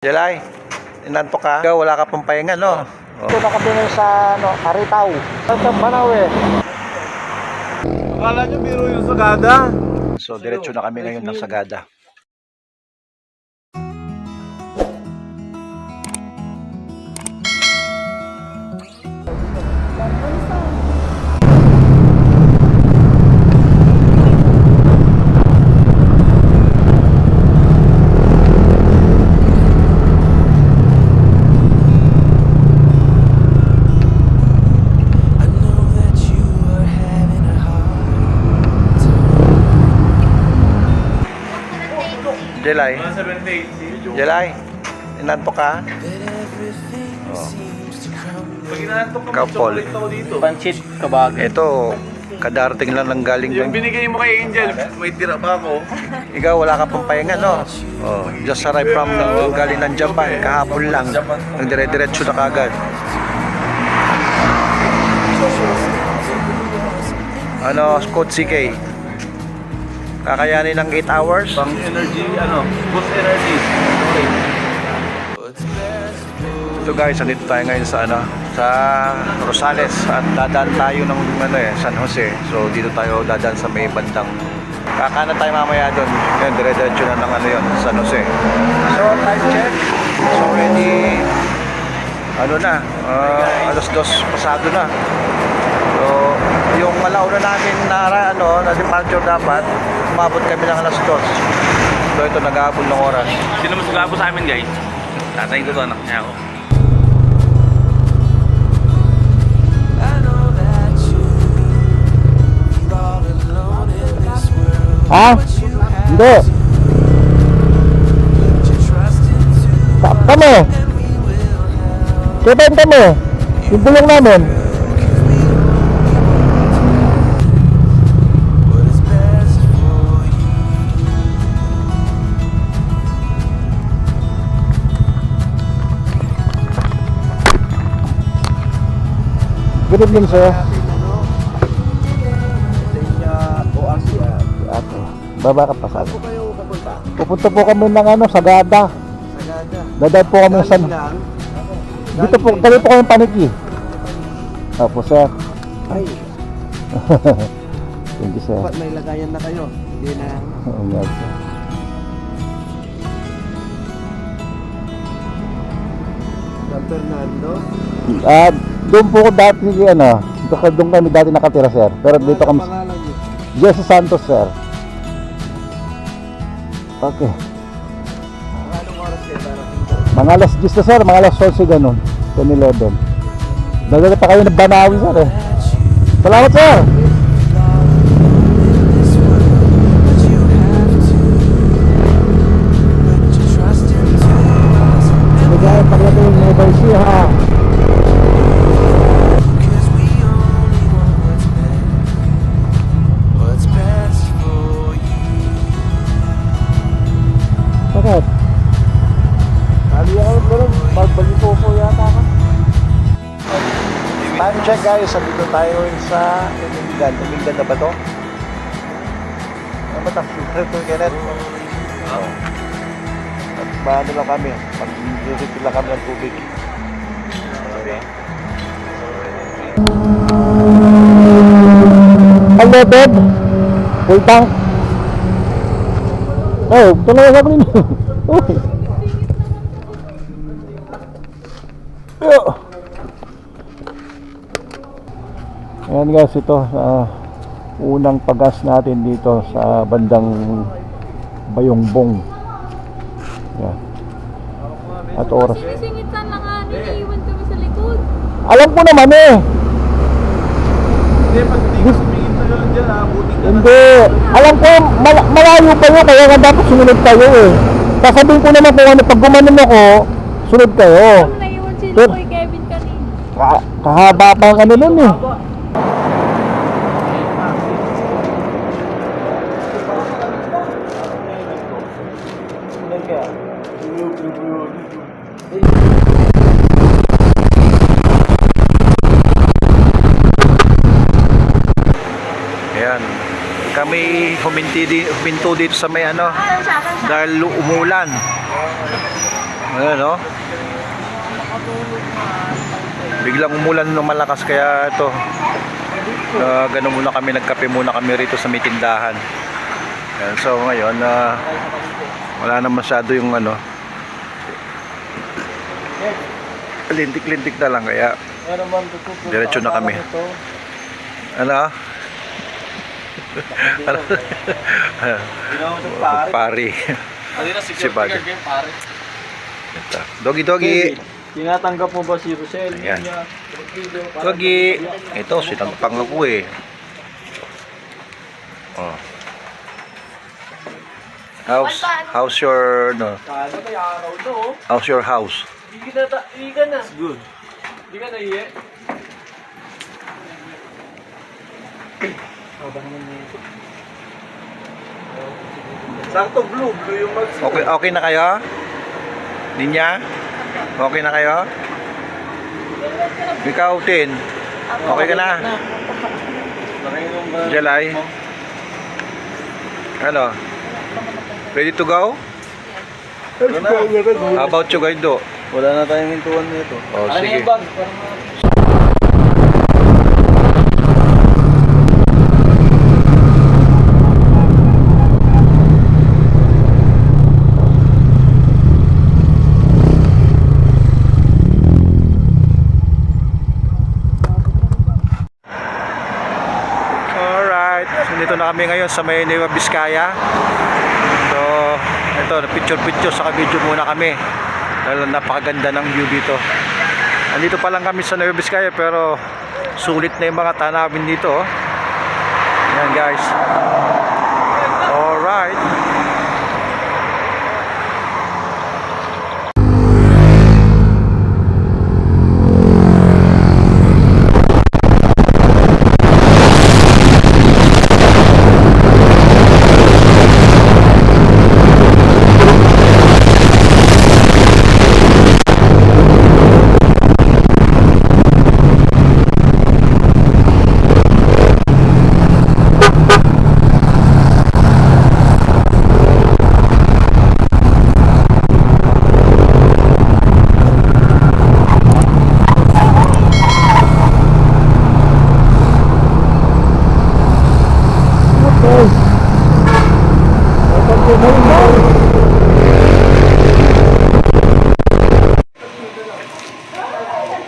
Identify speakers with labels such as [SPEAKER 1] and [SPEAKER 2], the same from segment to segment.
[SPEAKER 1] Jelay, inantok ka? Ikaw, wala ka pang pahinga, no?
[SPEAKER 2] Ito nakabingay sa Aritaw. Sa Manawe.
[SPEAKER 3] Akala nyo biro yung Sagada?
[SPEAKER 1] So, diretso na kami ngayon ng Sagada. Jelay,
[SPEAKER 3] 78.
[SPEAKER 1] Jelay, inantok ka?
[SPEAKER 3] Pag inantok ka,
[SPEAKER 1] Ikaw, Paul.
[SPEAKER 3] chocolate ako dito.
[SPEAKER 2] Pansit kabagay.
[SPEAKER 1] Ito, kadarating lang ng galing
[SPEAKER 3] Yung
[SPEAKER 1] ng...
[SPEAKER 3] binigay mo kay Angel, may tira pa ako.
[SPEAKER 1] Ikaw, wala ka pang pahinga, no? Oh, just arrived from galing ng Japan, kahapon lang. Ang dire-diretso na kagad. Ano, Scott CK? Kakayanin ng 8 hours?
[SPEAKER 3] Pang energy, boost energy. Okay.
[SPEAKER 1] Ito guys, andito tayo ngayon sa sa Rosales at dadaan tayo ng San Jose. So dito tayo dadaan sa may bandang kakana tayo mamaya doon. Yan, dire-diretso na ng yun, San Jose. So time check. It's already alas 2 pasado na. So yung alauna namin na departure dapat umabot kami ng alas 2. So ito nag-aabol ng oras.
[SPEAKER 3] Sino mas gabo sa amin, guys? Tatay ko to, anak niya ako.
[SPEAKER 2] Ha? Hindi. Kami. Kitain kami. Yung bulong namin. Good evening, sir. Baba ka pa sa akin. Pupunta po kami ng Sagada. Dadaan po kami sa... Dito po, kami po kami paniki. Opo, sir.
[SPEAKER 4] Ay,
[SPEAKER 2] Thank you, sir.
[SPEAKER 4] dapat may lagayan na kayo. Hindi na.
[SPEAKER 2] Oo nga, sir.
[SPEAKER 4] San Fernando.
[SPEAKER 2] Doon po ko dati, doon kami dati nakatira, sir. Pero dito kami,
[SPEAKER 4] Pangalan niyo.
[SPEAKER 2] Jesse Santos, sir. Okay.
[SPEAKER 4] Anong oras kayo darating doon?
[SPEAKER 2] Mga alas 10 na, sir. Mga alas 11 ganun. 10-11. Dagdagan pa kayo ng Banawi, sir. Salamat, sir. Ligaya paglagay ng mobile siya, ha. Bakit? Hali ako meron, magbalito ko yata ka.
[SPEAKER 1] Time check guys, andito tayo sa Umingan. Umingan na ba to? Ano ba ito? Kenneth? Oo. At paano lang kami? Mag-refill lang kami ng tubig. Okay.
[SPEAKER 2] Unleaded? Full tank? Oh, tuloy ako rin. Ayan guys, ito unang paggas natin dito sa bandang Bayongbong. Ayan. At oras.
[SPEAKER 5] Singitan lang nga, niliiwan kami sa likod.
[SPEAKER 2] Alam ko naman eh.
[SPEAKER 3] Hindi, pag hindi ka sumingin tayo dyan, buti ka na.
[SPEAKER 2] Hindi. Alam ko, malayo pa yun, kaya nga dapat sumunod kayo eh. Sasabihin ko naman kung ano, pag gumanon ako, sunod kayo.
[SPEAKER 5] Ang naiwan si
[SPEAKER 2] Sir.
[SPEAKER 5] Boy Kevin kanina.
[SPEAKER 2] Kahaba pa ang ano nun eh.
[SPEAKER 1] Ayan. Kami huminto dito sa may dahil umulan. Ayan, no? Biglang umulan ng malakas kaya ito. Ganun muna kami, nagkape muna kami rito sa may tindahan. Ayan, so ngayon, wala na masyado yung ano. Lintik-lintik na lang kaya diretso na kami. Ano? Ano? Pari. Si Bag. Ito. Doggy.
[SPEAKER 4] Tinatanggap mo ba si Rosel?
[SPEAKER 1] Ayan. Doggy. Ito, sinagpang ako eh. Oh. How's your no?
[SPEAKER 4] Ano kaya araw to? Oh.
[SPEAKER 1] How's your house?
[SPEAKER 4] Hindi ka na. Good. Hindi ka na iye. Sakto blue yung mag.
[SPEAKER 1] Okay na kayo? Ninya? Okay na kayo? Ikaw, Tin. Okay ka na? Jalay? Ano? Ready to go? How about you, Guido?
[SPEAKER 4] Wala na tayong hintuan nito.
[SPEAKER 1] Oh, sige. Alright, dito na kami ngayon sa may Nueva Vizcaya. So, ito, picture saka video muna kami. Dahil napakaganda ng view dito. Andito pa lang kami sa Nueva Vizcaya pero sulit na yung mga tanawin dito. Oh. Ayan guys. Alright.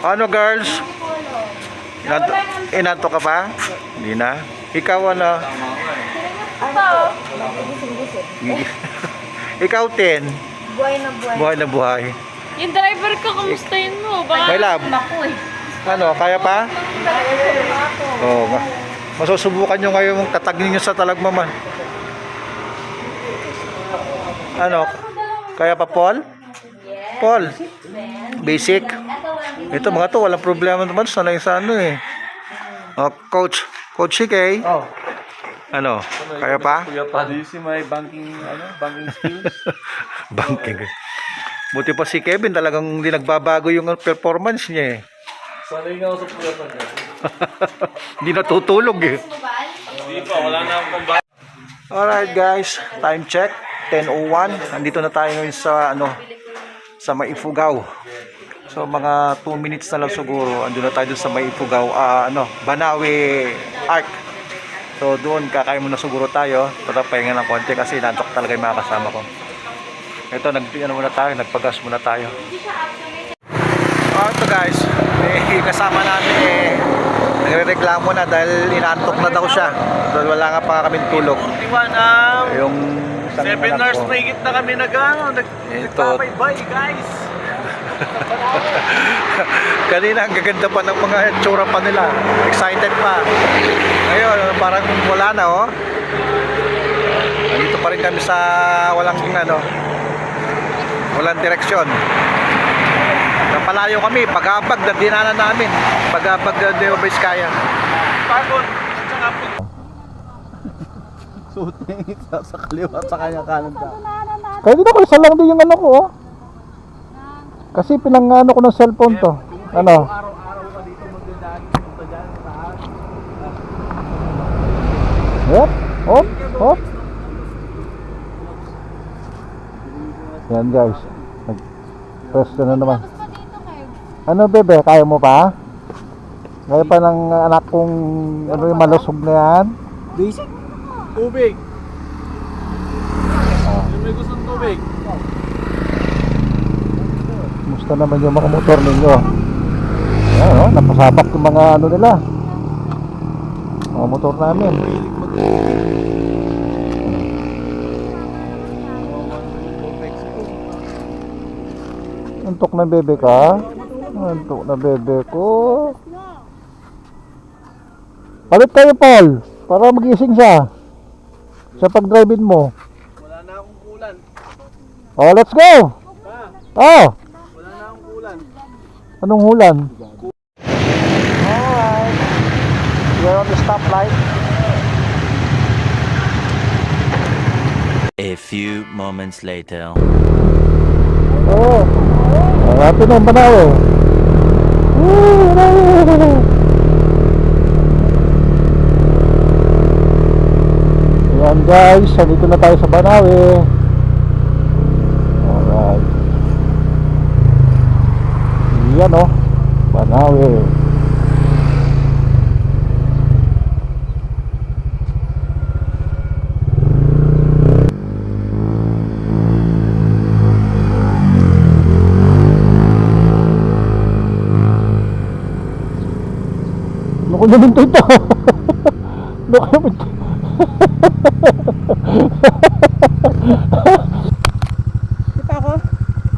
[SPEAKER 1] Ano girls? Inato ka pa? Hindi na. Ikaw ano? Ikaw Tin?
[SPEAKER 5] Buhay na buhay.
[SPEAKER 1] Buhay na buhay.
[SPEAKER 5] Yung driver ko, kamustahin mo? Baka
[SPEAKER 1] My love. Ano, kaya pa? Oo. Masusubukan nyo ngayon tatagin nyo sa talagmaman. Ano? Kaya pa Paul? Paul? Basic? Ito mga to, walang problema naman. Sanay sa ano eh. Oh, Coach CK?
[SPEAKER 4] Oh.
[SPEAKER 1] Ano? Kaya pa?
[SPEAKER 4] Kuya pa, do you see my banking skills?
[SPEAKER 1] Banking. Buti pa si Kevin, talagang hindi nagbabago yung performance niya eh.
[SPEAKER 4] Sanay nga ako sa kuya pa.
[SPEAKER 1] Hindi natutulog eh.
[SPEAKER 3] Hindi pa, wala na akong
[SPEAKER 1] Alright guys, time check 10:01. Nandito na tayo ngayon sa ano, sa Maifugao. So mga 2 minutes na lang siguro andun na tayo dun sa Maifugao, Banawe Arc. So doon kakain muna siguro tayo, papahinga ng konti kasi nantok talaga yung mga kasama ko. Ito muna tayo, nagpagas muna tayo. Ito guys, kasama namin nagrereklamo na dahil inantok na daw siya. Dahil wala nga pa kaming tulog. Yung
[SPEAKER 3] 7 hours na higit na kami nagpapaybay guys.
[SPEAKER 1] Kanina ang gaganda pa ng mga tsura pa nila. Excited pa. Ngayon parang wala na oh. Dito pa rin kami sa walang direksyon. Napalayo kami, pag-abag na dinanan namin. Pag-abag na Nueva Vizcaya.
[SPEAKER 3] Pagod.
[SPEAKER 4] Suting sa kaliwa sa kanya kanan ka.
[SPEAKER 2] Kaya dito ko isa lang din yung ano ko oh. Kasi pinangano ko ng cellphone to. Ano?
[SPEAKER 4] Araw-araw ka dito magdadaan punta dyan sa taas.
[SPEAKER 2] Hop, hop, hop. Yan guys. Pwesto na naman. Ano bebe, kaya mo pa? Kaya pa ng anak kong ano yung malusog na yan?
[SPEAKER 4] Basic. Tubig.
[SPEAKER 2] Ah.
[SPEAKER 4] May gustong tubig.
[SPEAKER 2] Kumusta naman yung mga motor ninyo? Ayan, oh, napasabak yung mga ano nila. Mga motor namin. Antok na bebe ka? Antok na bebe ko. Palit kayo Paul, para magising siya. Sa pag-drive-in mo.
[SPEAKER 4] Wala na akong kulan.
[SPEAKER 2] Oh, let's go! Oh!
[SPEAKER 4] Wala na akong kulan.
[SPEAKER 2] Anong hulan? Alright. We're on the stoplight.
[SPEAKER 6] A few moments later.
[SPEAKER 2] Oo. Happy na yung Banawe. Ayan guys, nandito na tayo sa Banawe. Alright. Yan o, Banawe. Naku naman ito. Naku naman ito.
[SPEAKER 4] Kita ako?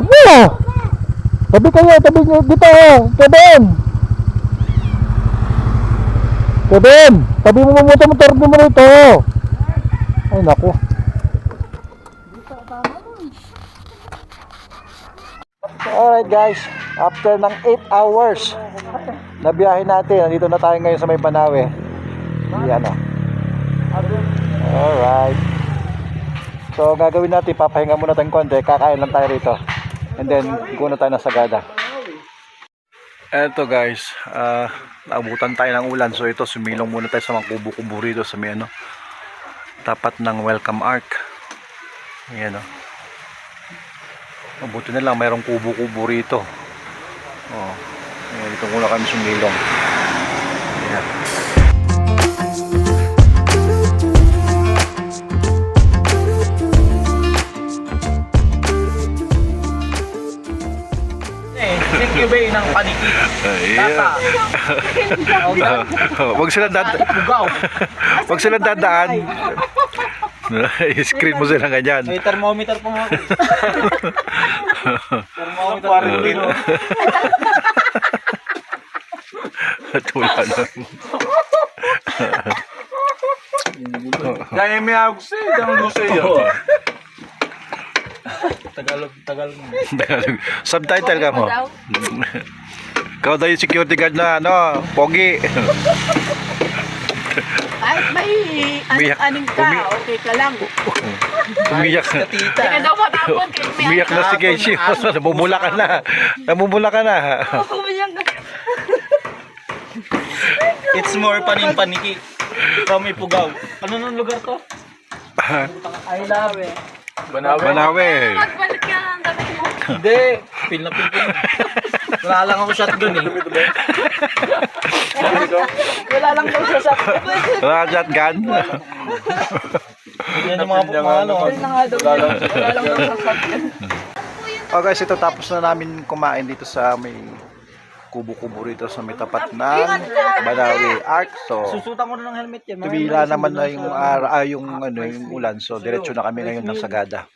[SPEAKER 2] Ano? Tabi kayo, tabi nyo dito. Kevin! Kevin! Tabi mo motor mo rito. Ay naku. Alright guys, after ng 8 hours na biyahe natin, nandito na tayo ngayon sa may Banawe. Yan o. Alright. So gagawin natin, papahinga muna tayong konti, kakain lang tayo rito. And then, guna tayo na Sagada. Eto guys, naabutan tayo ng ulan. So ito, sumilong muna tayo sa mga kubo-kubo rito sa may ano, tapat ng Welcome Ark. Ayan o. Mabuti na lang, mayroong kubo-kubo rito. Oh, ayan, dito muna kami sumilong. Ayan.
[SPEAKER 3] Thank you, Bay, ng paniki. Tata.
[SPEAKER 1] Wag silang dadaan.
[SPEAKER 3] Bugaw.
[SPEAKER 1] Wag silang dadaan. I-screen mo sila ganyan.
[SPEAKER 4] May thermometer po mga. Thermometer pa rin.
[SPEAKER 1] At wala na.
[SPEAKER 3] Dahil may agos eh. Dahil gusto yun.
[SPEAKER 4] Tagalog.
[SPEAKER 1] Tagalog. Subtitle ka mo. Ikaw daw yung security guard na ano, pogi.
[SPEAKER 7] Kahit may aning ka, okay ka lang.
[SPEAKER 1] Umiyak na.
[SPEAKER 5] Teka daw matapon.
[SPEAKER 1] Umiyak na si Casey. Namumula ka na. Namumula ka na.
[SPEAKER 4] It's more paning-paniki from Ipugaw. Ano nung lugar to? I love it.
[SPEAKER 1] Banawe.
[SPEAKER 5] Magbalik ka ng dati mo.
[SPEAKER 4] Hindi. Pil na pil ko. Wala lang ako shotgun eh. Wala lang daw siya shotgun.
[SPEAKER 1] Wala ka shotgun.
[SPEAKER 4] Yan yung mga ano. Wala lang daw siya shotgun.
[SPEAKER 1] Oh guys, ito tapos na namin kumain dito sa may kubo-kubo rito sa may tapat ng Banawe Ark. So,
[SPEAKER 4] Susutan ko na ng helmet yan.
[SPEAKER 1] tumila naman na yung yung ulan. So, diretso na kami ngayon ng Sagada.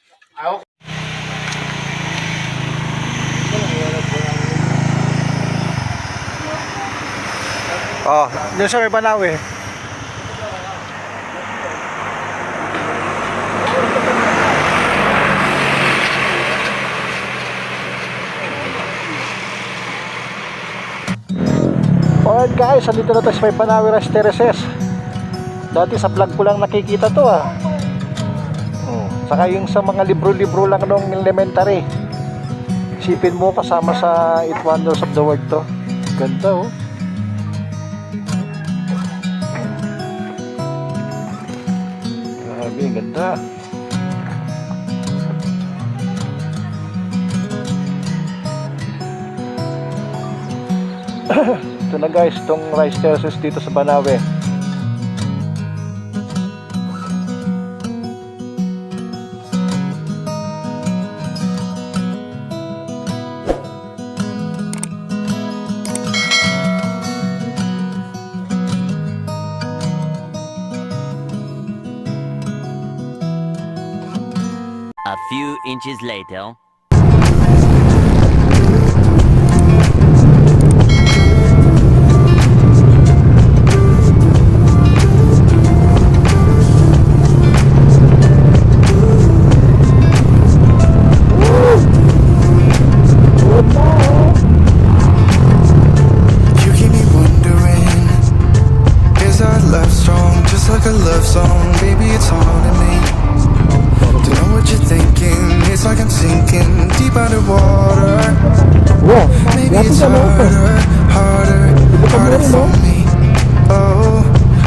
[SPEAKER 1] Oh, yun sa may Banawe. Alright guys, andito na tayo sa may Banawe Rice Terraces. Dati sa vlog ko lang nakikita to ah. Saka yung sa mga libro-libro lang nung elementary. Isipin mo kasama sa 8 Wonders of the World to. Ganda oh. Grabe, ganda. Ito na guys, itong rice terraces dito sa Banawe.
[SPEAKER 6] A few inches later.
[SPEAKER 8] You keep me wondering, is our love strong? Just like a love song, baby, it's haunting me. Don't know what you're thinking, it's like I'm sinking deep underwater.
[SPEAKER 2] Wow,
[SPEAKER 8] Maybe
[SPEAKER 2] yan
[SPEAKER 8] it's
[SPEAKER 2] sa loob.
[SPEAKER 8] harder for me. Oh,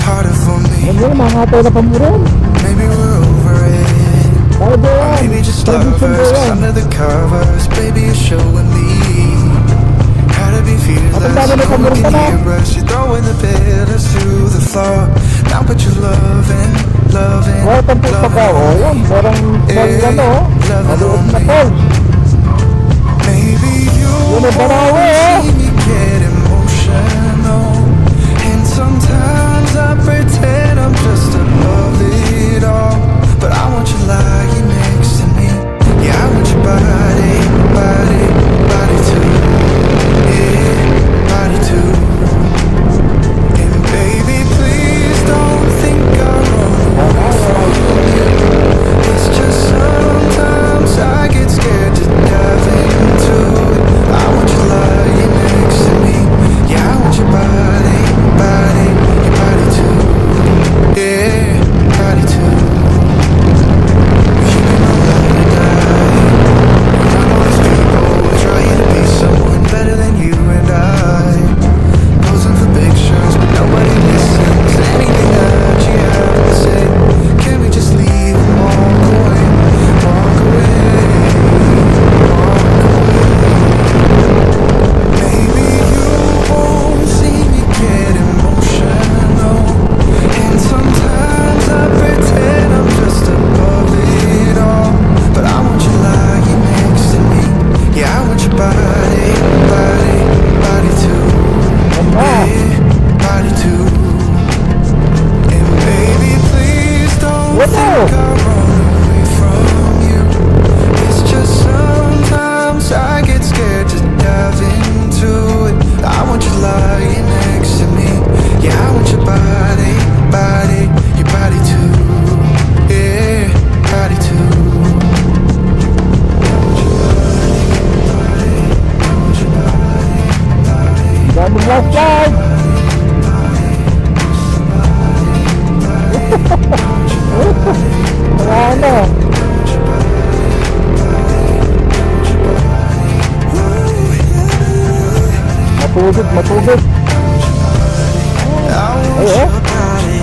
[SPEAKER 8] harder for
[SPEAKER 2] Yan
[SPEAKER 8] me.
[SPEAKER 2] yun, mga tayo na pamurin.
[SPEAKER 8] Maybe we're over it.
[SPEAKER 2] Tayo ba yan?
[SPEAKER 8] Maybe just
[SPEAKER 2] Tradition ba
[SPEAKER 8] lovers, 'cause
[SPEAKER 2] yan?
[SPEAKER 8] under the covers, baby, you're showing me how to be fearless.
[SPEAKER 2] Ang dami na
[SPEAKER 8] No one
[SPEAKER 2] pamurin
[SPEAKER 8] can
[SPEAKER 2] ka na.
[SPEAKER 8] hear us. You're throwing the pillars to the floor. Now, but you're loving,
[SPEAKER 2] Wow, tampok pa ka. O, yan. Merong ano, maliit na falls.
[SPEAKER 8] maybe you
[SPEAKER 2] Yun ang Banawe,
[SPEAKER 8] see me get emotional, and sometimes I pretend I'm just above it all, but I want you lying next to me. Yeah, I want your body, body, body too. Yeah, body too. And baby, please don't think I'm running from you. It's just sometimes I get scared to dive into it. I want you lying next to me. Yeah, I want your body, body, your body too. Yeah, body too. You be my ride or die. I know these people trying to be someone better than you and I. Posing for pictures, but nobody listens to anything that you have to say. Can we just leave and walk away? Walk away, walk away. Maybe you won't see me get emotional, and sometimes I pretend I'm just above it all, but I want you lying next to me. Yeah, I want your body, body, body too. Yeah, body too. And baby, please don't
[SPEAKER 2] What
[SPEAKER 8] think
[SPEAKER 2] the?
[SPEAKER 8] I run away from you. It's just sometimes I get scared to dive into it. I want you lying next to me. Yeah, I want your body, body, your body too. Yeah, body too. I want your body, body, I want your body, body.
[SPEAKER 2] Daming last slide. Ano? Matubig, matubig.
[SPEAKER 8] I want
[SPEAKER 2] Ay,
[SPEAKER 8] your body,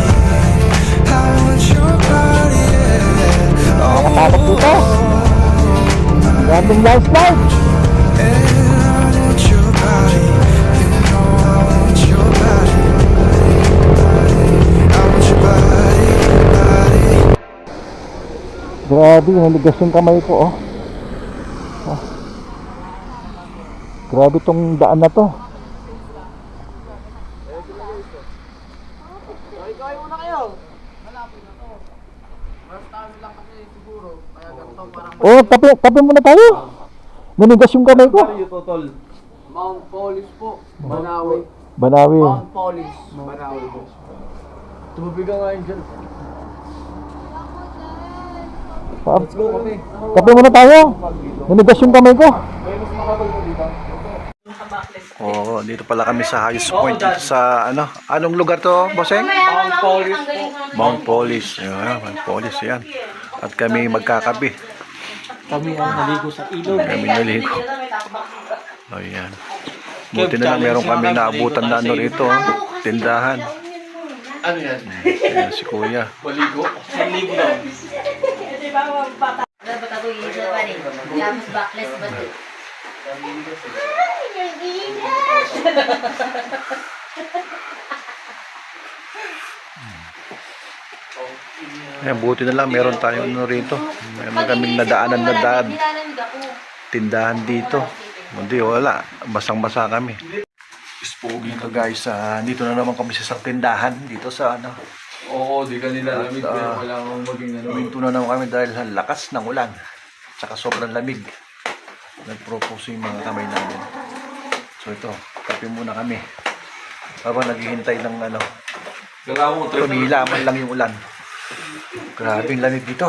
[SPEAKER 8] I want your body, yeah. Oh,
[SPEAKER 2] Nakatakot dito. Daming last slide.
[SPEAKER 8] and I want your body, you know I want your body, I want your body, body.
[SPEAKER 2] Grabe, naligas yung kamay ko, oh. Ah. Grabe tong daan na to. Oh, tabi muna tayo. Nanigas yung kamay ko.
[SPEAKER 3] Mount Police po. Banawe.
[SPEAKER 2] Banawi.
[SPEAKER 3] Mount Police. Banawe po. Tumabigan nga yun dyan.
[SPEAKER 2] Let's go kami. Tabi muna tayo. Nanigas yung kamay ko.
[SPEAKER 1] Oo, dito pala kami sa highest point dito sa ano, anong lugar to, Bosseng?
[SPEAKER 5] Mount Police po.
[SPEAKER 1] Mount Police. Ayan, Mount Police yan. At kami magkakabi.
[SPEAKER 4] Kami ang naligo sa ilog.
[SPEAKER 1] Kami naligo. Ayan. Buti na lang meron kami naabutan na ano rito, oh, tindahan.
[SPEAKER 3] Ano yan?
[SPEAKER 1] Ayan si Kuya.
[SPEAKER 3] Maligo?
[SPEAKER 4] Naligo daw.
[SPEAKER 5] Dapat ako isa pa rin. Yamos backless ba ito?
[SPEAKER 1] Ayan, buti na lang meron tayo ano rito. Meron kaming nadaanan na tindahan dito. Hindi, wala. Basang-basa kami. Spogi ka guys. Dito na naman kami sa isang tindahan. Dito sa ano.
[SPEAKER 3] Oo, di ka nila lamig. Kaya wala akong maging ano.
[SPEAKER 1] Huminto na naman kami dahil sa lakas ng ulan. Tsaka sobrang lamig. Nagpropose yung mga kamay namin. So ito, kape muna kami. Habang naghihintay ng ano. Tumila man lang yung ulan. Grabing lamig dito.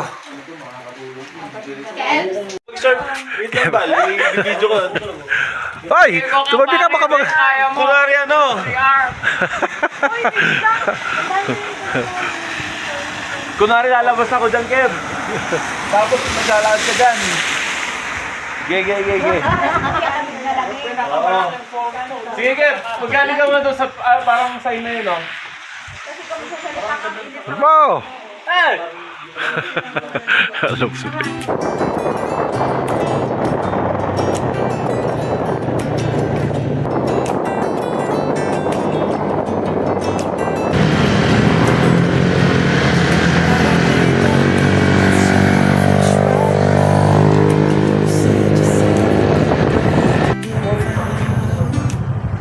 [SPEAKER 3] Sir, wait lang ba? Video ko.
[SPEAKER 1] Ay! Tumabi ka baka mag...
[SPEAKER 3] Kunwari ano? Kunwari lalabas ako dyan, Kev. Tapos maglalakad ka dyan. Ge. Oo. Sige, Kev. Magkali ka muna doon sa parang sign na yun, no?
[SPEAKER 1] Wow!
[SPEAKER 3] Eh!
[SPEAKER 1] Alam ko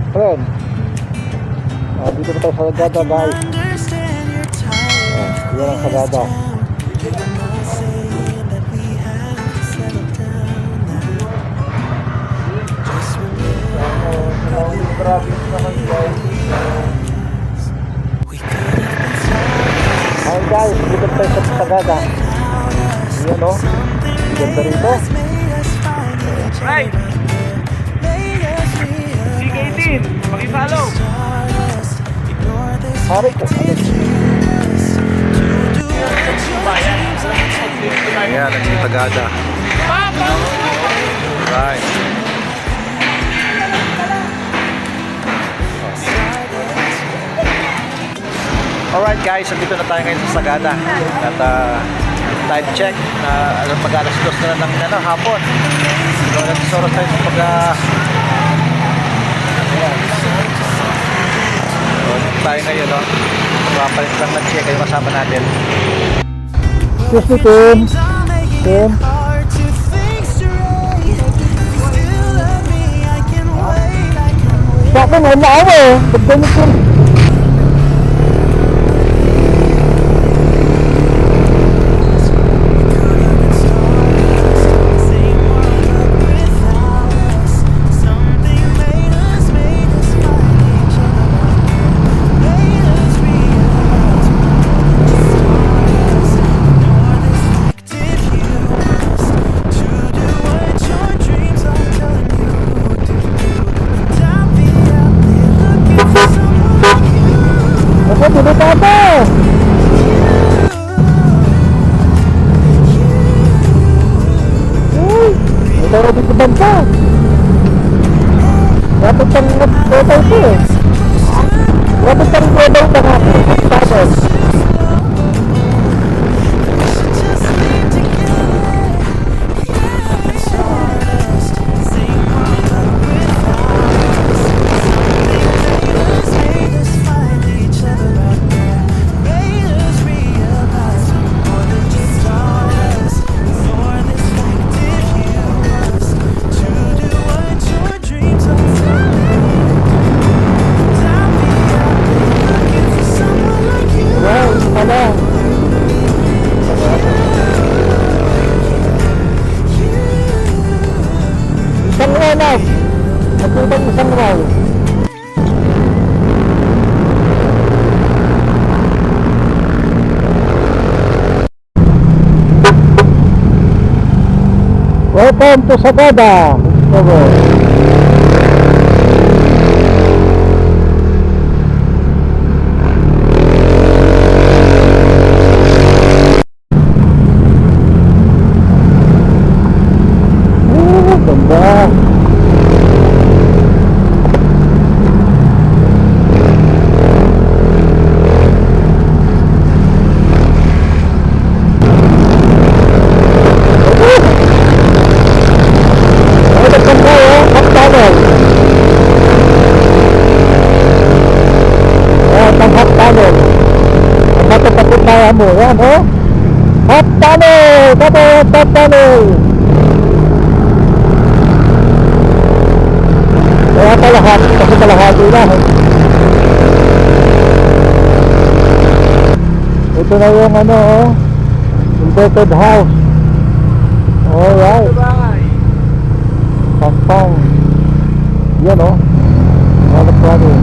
[SPEAKER 2] Friend, dito na tayo sa Sagada guys. Yan ang Sagada. Hi guys, dito na tayo sa Sagada. Yan o, ganda rito.
[SPEAKER 3] Right! CK18, pakipollow!
[SPEAKER 2] Hari ko.
[SPEAKER 1] Ayan, ang Tagada. Right. Alright guys, nandito na tayo ngayon sa Sagada. At time check na mag-alas 2 na ng ano, hapon. So, nagsoros tayo sa ayan. So, dito tayo ngayon, no? Papalit lang ng check yung kasama natin.
[SPEAKER 2] Excuse me, Tim. Tim. Sa akin, wala ako eh. Ba't ganit yun? Ako, tinatata! Uy! May taro dito banta! Dapat ang nag-total ko eh! Dapat ang total ka natin! Tapos! Wow, pala! Isang oras! Nagputang isang round. Welcome to Sagada! Ganda! Ay, nagkanda oh! damo. Yan, oh. Hot tunnel! Hot tunnel! Kaya pala hot, kasi kalahati na. Ito na yung ano, oh. Inverted house. Alright. Pampang. Yan, oh. Hanap natin.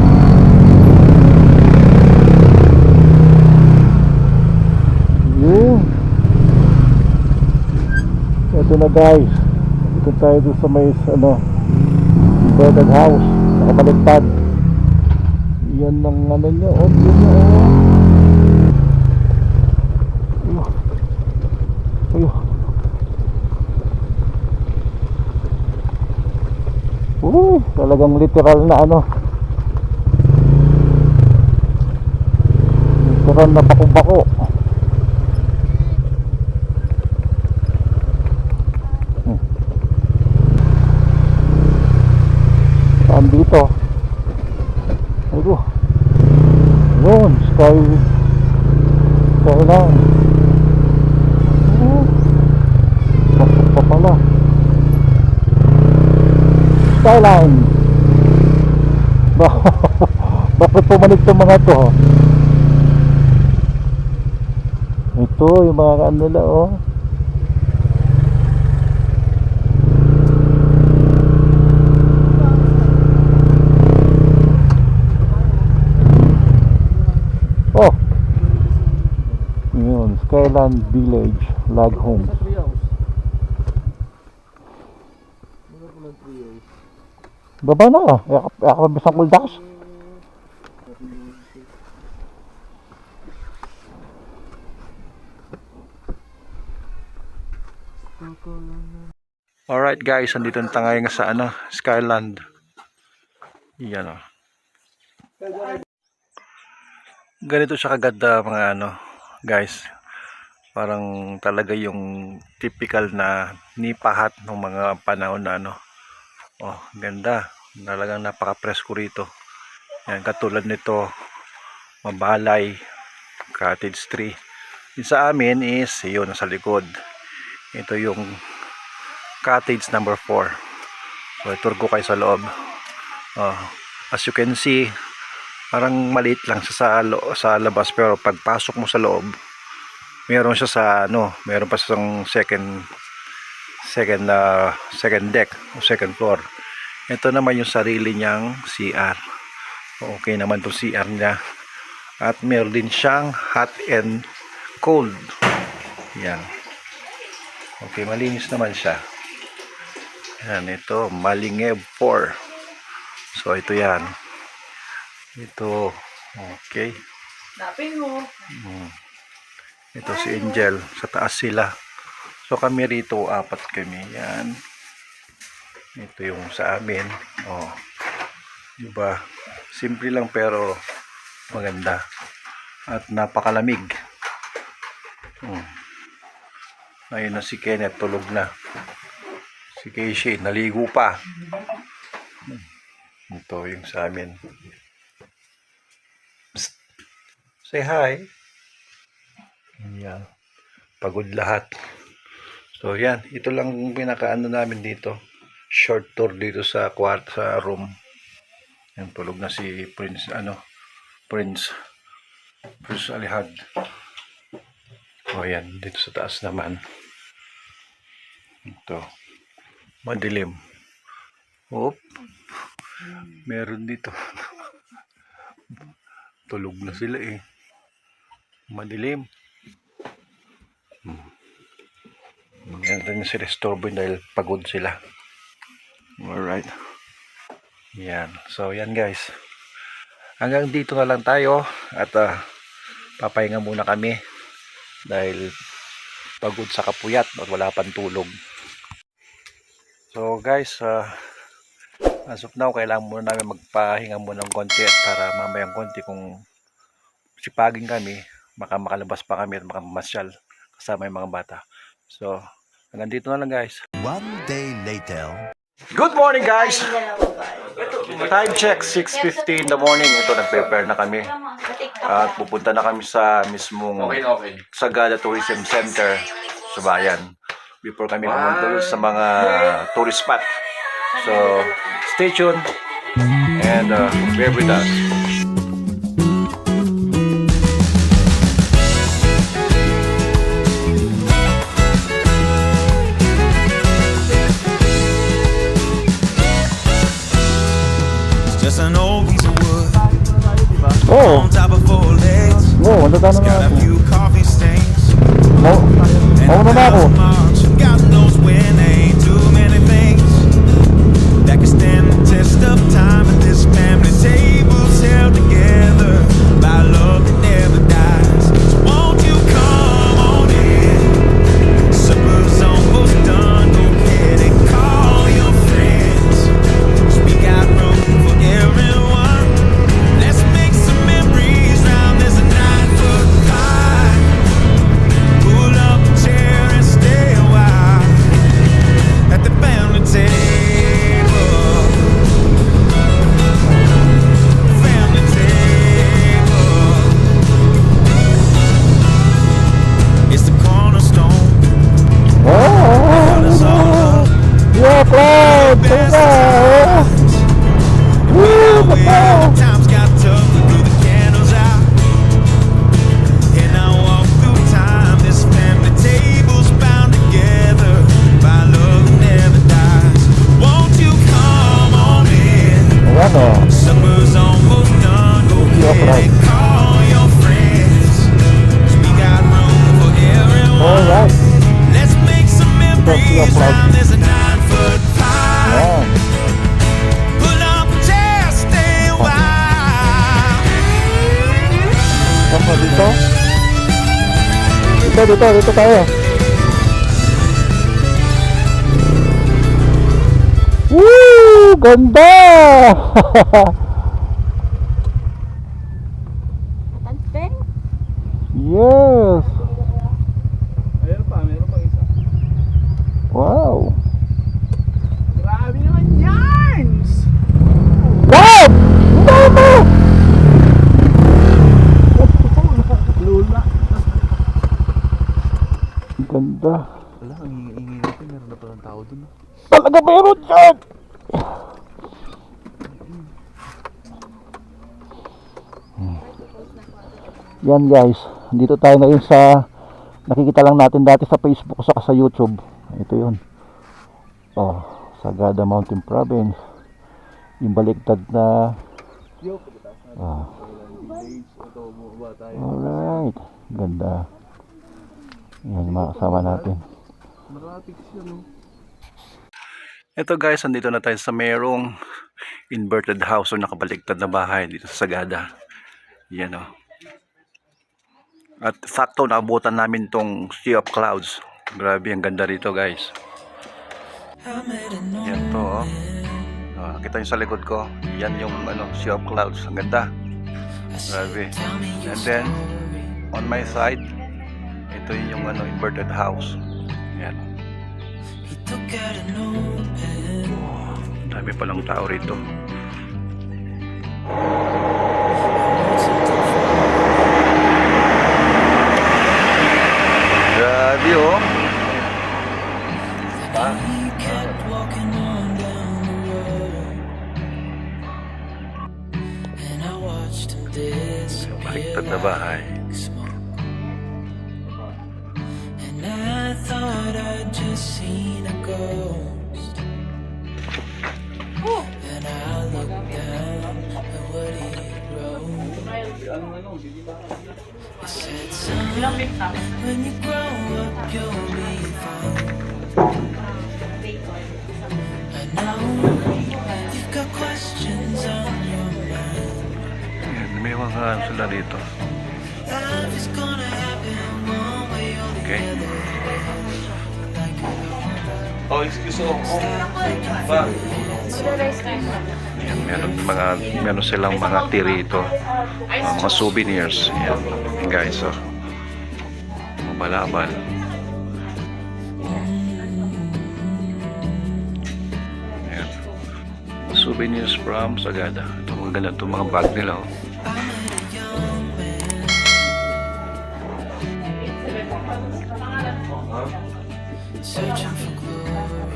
[SPEAKER 2] Yun. Ito na guys. Ito tayo doon sa may ano, inverted house. Nakabaliktad. Yan ang ano nyo. Oh, yun na, oh. Ayun. Talagang literal na ano. Literal na bako-bako. Saan dito? Ayun. Yun, skyline. Pasok pa pala. Skyline. Bakit pumanig itong mga to? Ito yung mga ano nila, oh. Oh, yun, Skyland Village Log Homes. Baba na ka, ako bisang kuldas.
[SPEAKER 1] Alright guys, andito na tayo ngayon sa ano, Skyland. Yan o. Ganito siya kaganda mga ano, guys. Parang talaga yung typical na nipahat ng mga panahon na ano. Oh, ganda. Talagang napaka-presko rito. Yan, katulad nito, mabalay, cottage tree. Yung sa amin is, yun, nasa likod. Ito yung cottage number 4. So, itur ko kayo sa loob. Oh, as you can see, parang maliit lang siya sa labas, pero pagpasok mo sa loob, meron siya sa ano, meron pa siyang second deck o second floor. Ito naman yung sarili niyang CR. Okay naman to CR niya. At meron din siyang hot and cold. Yan. Okay, malinis naman siya. Yan, ito, Malingev 4. So, ito yan. Ito, okay.
[SPEAKER 7] Napin mo.
[SPEAKER 1] Ito si Angel. Sa taas sila. So, kami rito, 4 kami. Yan. Ito yung sa amin. Oh. Diba? Simple lang pero maganda. At napakalamig. Ayun na si Kenneth, tulog na. Si Casey, naligo pa. Ito yung sa amin. Psst. Say hi. Yan. Pagod lahat. So yan, ito lang yung pinakaano namin dito. Short tour dito sa sa room. Yan, tulog na si Prince Prince Alihad. O yan, dito sa taas naman. Ito. Madilim. Oop. Meron dito. Tulog na sila eh. Madilim. Yan rin sila istorbo dahil pagod sila. Alright. Yan. So yan guys. Hanggang dito na lang tayo. At papahinga muna kami. Dahil pagod sa kapuyat at wala pang tulog. So guys, as of now, kailangan muna namin magpahinga muna ng konti at para mamayang konti kung sipagin kami, makalabas pa kami at makamasyal kasama yung mga bata. So, hanggang dito na lang guys.
[SPEAKER 6] One day later.
[SPEAKER 1] Good morning guys! Time check, 6:50 in the morning. Ito, nag-prepare na kami. At pupunta na kami sa mismong
[SPEAKER 3] Okay.
[SPEAKER 1] Sagada Tourism Center sa bayan. Before kami pumunta doon sa mga tourist spot. So, stay tuned and bear with us.
[SPEAKER 8] Just an old piece of wood
[SPEAKER 2] Oo.
[SPEAKER 8] on top of four legs.
[SPEAKER 2] Oo, maganda na
[SPEAKER 8] Got a
[SPEAKER 2] natin.
[SPEAKER 8] few coffee stains.
[SPEAKER 2] Mauna na ako.
[SPEAKER 8] God knows when ain't too many things that can stand the test of time. And this family table's held together by love that never dies. So won't you come on in? Supper's almost done. Go ahead and call your friends. 'Cause we got room for everyone. Let's make some memories round this 9-foot pie. Pull up a chair and stay a while at the family table. Family table. It's the cornerstone. Got us all up.
[SPEAKER 2] Yeah, Cloud!
[SPEAKER 8] Best
[SPEAKER 2] Tara!
[SPEAKER 8] times. Well, times got tough, we blew the candles out. And I walk through time, this family table's bound together by love that never dies. Won't you come on in?
[SPEAKER 2] Ayan o.
[SPEAKER 8] Summer's almost done, go ahead and call your friends. 'Cause we got room for everyone.
[SPEAKER 2] Alright.
[SPEAKER 8] Let's make some memories
[SPEAKER 2] Cloud.
[SPEAKER 8] round this 9-foot pie.
[SPEAKER 2] Ayan.
[SPEAKER 8] Pull up a chair, stay a while.
[SPEAKER 2] Saan dito? Dito tayo. Woo! Ganda!
[SPEAKER 7] Tanpeng?
[SPEAKER 2] Yes!
[SPEAKER 3] Meron pa isa.
[SPEAKER 2] Wow!
[SPEAKER 3] Grabe naman yarns!
[SPEAKER 2] Wow! Mama!
[SPEAKER 3] Lula.
[SPEAKER 2] Ganda.
[SPEAKER 1] Wala, ang ingay natin. Meron na palang tao dun.
[SPEAKER 2] Talaga meron dyan! Yan guys, dito tayo ngayon sa nakikita lang natin dati sa Facebook saka sa YouTube. Ito yun. Oh, Sagada Mountain Province. Yung baligtad na alright. Ganda. Yan mga kasama natin.
[SPEAKER 1] Ito guys, andito na tayo sa mayroong inverted house o nakabaligtad na bahay dito sa Sagada. Yan o. At sakto naabutan namin tong Sea of Clouds. Grabe, ang ganda rito guys. Yan to oh. Nakita nyo sa likod ko. Yan yung Sea of Clouds. Ang ganda. Grabe. And then on my side, ito yung inverted house. Yan. Dami palang tao rito. Grabe oh. Baliktad na bahay.
[SPEAKER 8] And I thought I'd just seen a ghost. And I looked down at what he wrote. It said, son, when you grow up, you'll be fine. I know you've got questions on your mind.
[SPEAKER 1] Yan, may mga sila dito.
[SPEAKER 8] Life is gonna happen one way or the
[SPEAKER 1] Okay.
[SPEAKER 8] other.
[SPEAKER 3] Oh, excuse me. Pa.
[SPEAKER 1] Yan, meron silang mga tirito, mga souvenirs. Yan, guys, oh. Mabalabal. Yan. Souvenirs from Sagada. Ito mga ganda itong mga bag nila, oh.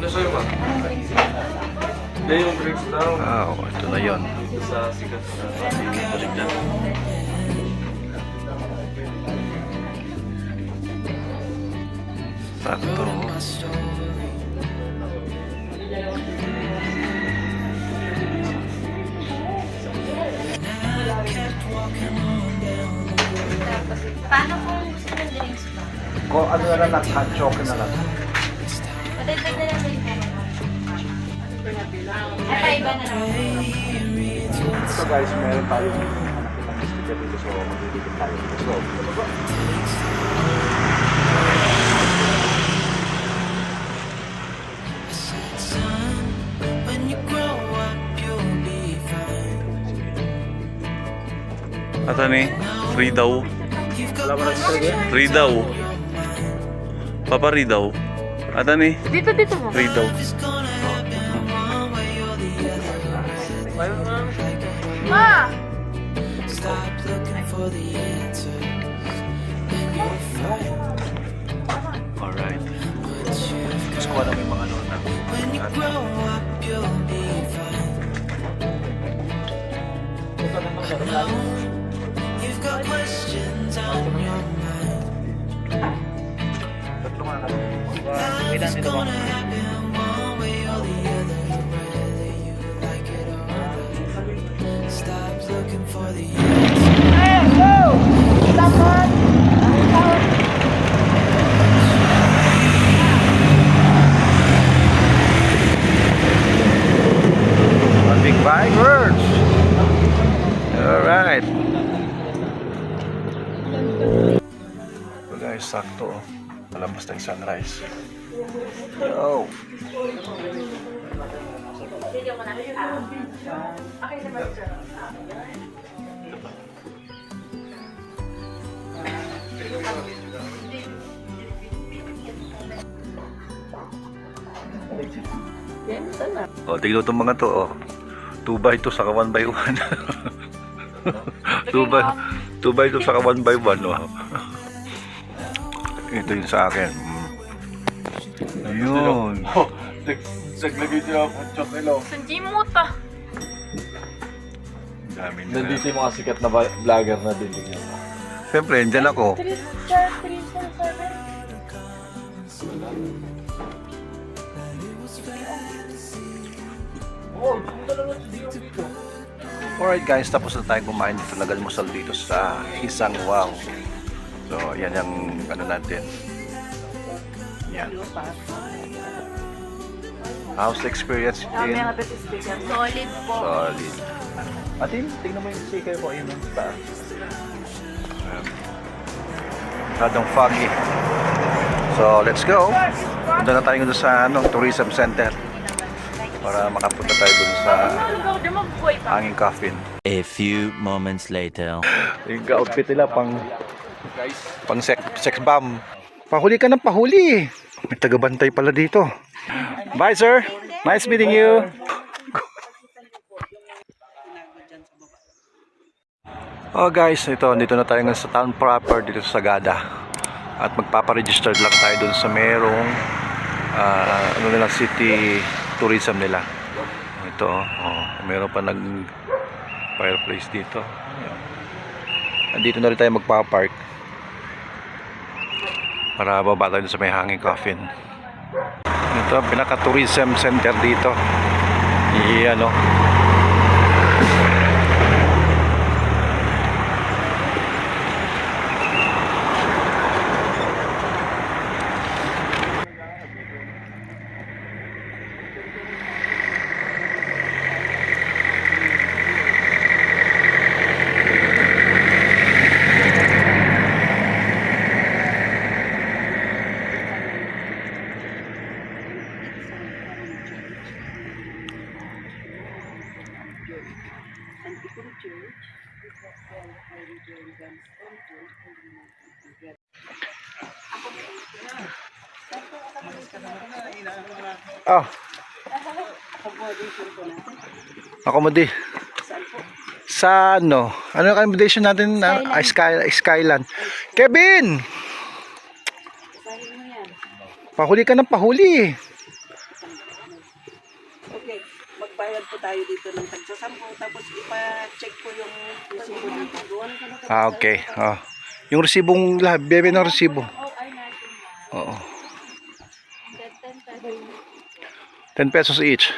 [SPEAKER 3] Ano sa'yo ba? Hindi yung drinks daw.
[SPEAKER 1] Ito na yun.
[SPEAKER 3] Sa sikat na balik dyan.
[SPEAKER 1] Sakto.
[SPEAKER 5] Paano kung gusto ng drinks ba?
[SPEAKER 1] Ko ano na lang, hot chocolate na lang.
[SPEAKER 5] Patay na lang rin. Ay, iba na lang.
[SPEAKER 1] So guys, meron tayong nakita ng sticker dito. So, magbibigyan tayo. Let's go.
[SPEAKER 8] When you grow up, you'll be fine.
[SPEAKER 1] Ata ni? Free daw. Free daw. Papa free daw. Ata ni?
[SPEAKER 5] Dito mo.
[SPEAKER 1] Free daw.
[SPEAKER 8] It's gonna happen one way or the other.
[SPEAKER 5] Ma!
[SPEAKER 8] Stop looking for the answers, and you'll find
[SPEAKER 1] Alright. Gusto ko na may mga nona.
[SPEAKER 8] when you grow up, you'll be fine. You've got questions on your mind. Life's gonna happen one way or the other, whether you like it or not. Stop looking for the answers.
[SPEAKER 1] Big bikers. Alright. So guys, sakto. Malabas na yung sunrise. Yo. Tignan itong mga to. 2x2 saka 1x1. 2x2 saka 1x1. Ito yung sa akin. Ayun.
[SPEAKER 3] Naglagay siya ako ng chocolate.
[SPEAKER 5] Sanjimuta.
[SPEAKER 1] Dami na.
[SPEAKER 3] Nandito yung mga sikat na vlogger na din.
[SPEAKER 1] Siyempre, andyan ako. Alright guys, tapos na tayo kumain dito. Nag-almusal dito sa Isang Wow. So, yan yung ano natin. Yan. How's the experience in?
[SPEAKER 5] Solid po.
[SPEAKER 1] Solid. Atin, tingnan mo yung sticker ko. Ayun yung taas. Masyadong foggy. So, let's go. Punta na tayo doon sa tourism center para makapunta tayo doon sa hanging coffin.
[SPEAKER 6] A few moments later.
[SPEAKER 1] Yung outfit nila pang sex bomb. Pahuli ka ng pahuli. May tagabantay pala dito. Bye sir. Nice meeting you. Oh guys, ito dito na tayo sa town proper dito sa Sagada. At magpapa-register lang tayo dun sa merong ano nila city tourism nila. Ito, meron pa nag fireplace dito. Andito na rin tayo magpa-park para baba tayo sa may hanging coffin. Ito, pinaka-tourism center dito. Iyan, no? Oh. Accommodation. Sa ano? Ano ang accommodation natin? Skyland. Kevin!
[SPEAKER 2] Pahuli ka ng pahuli.
[SPEAKER 7] Okay, magbayad po tayo dito ng tagsasampo. Tapos ipa-check po yung resibo dito.
[SPEAKER 2] Okay. Yung resibong lahat, bebe ng resibo. Oo. 10 pesos each.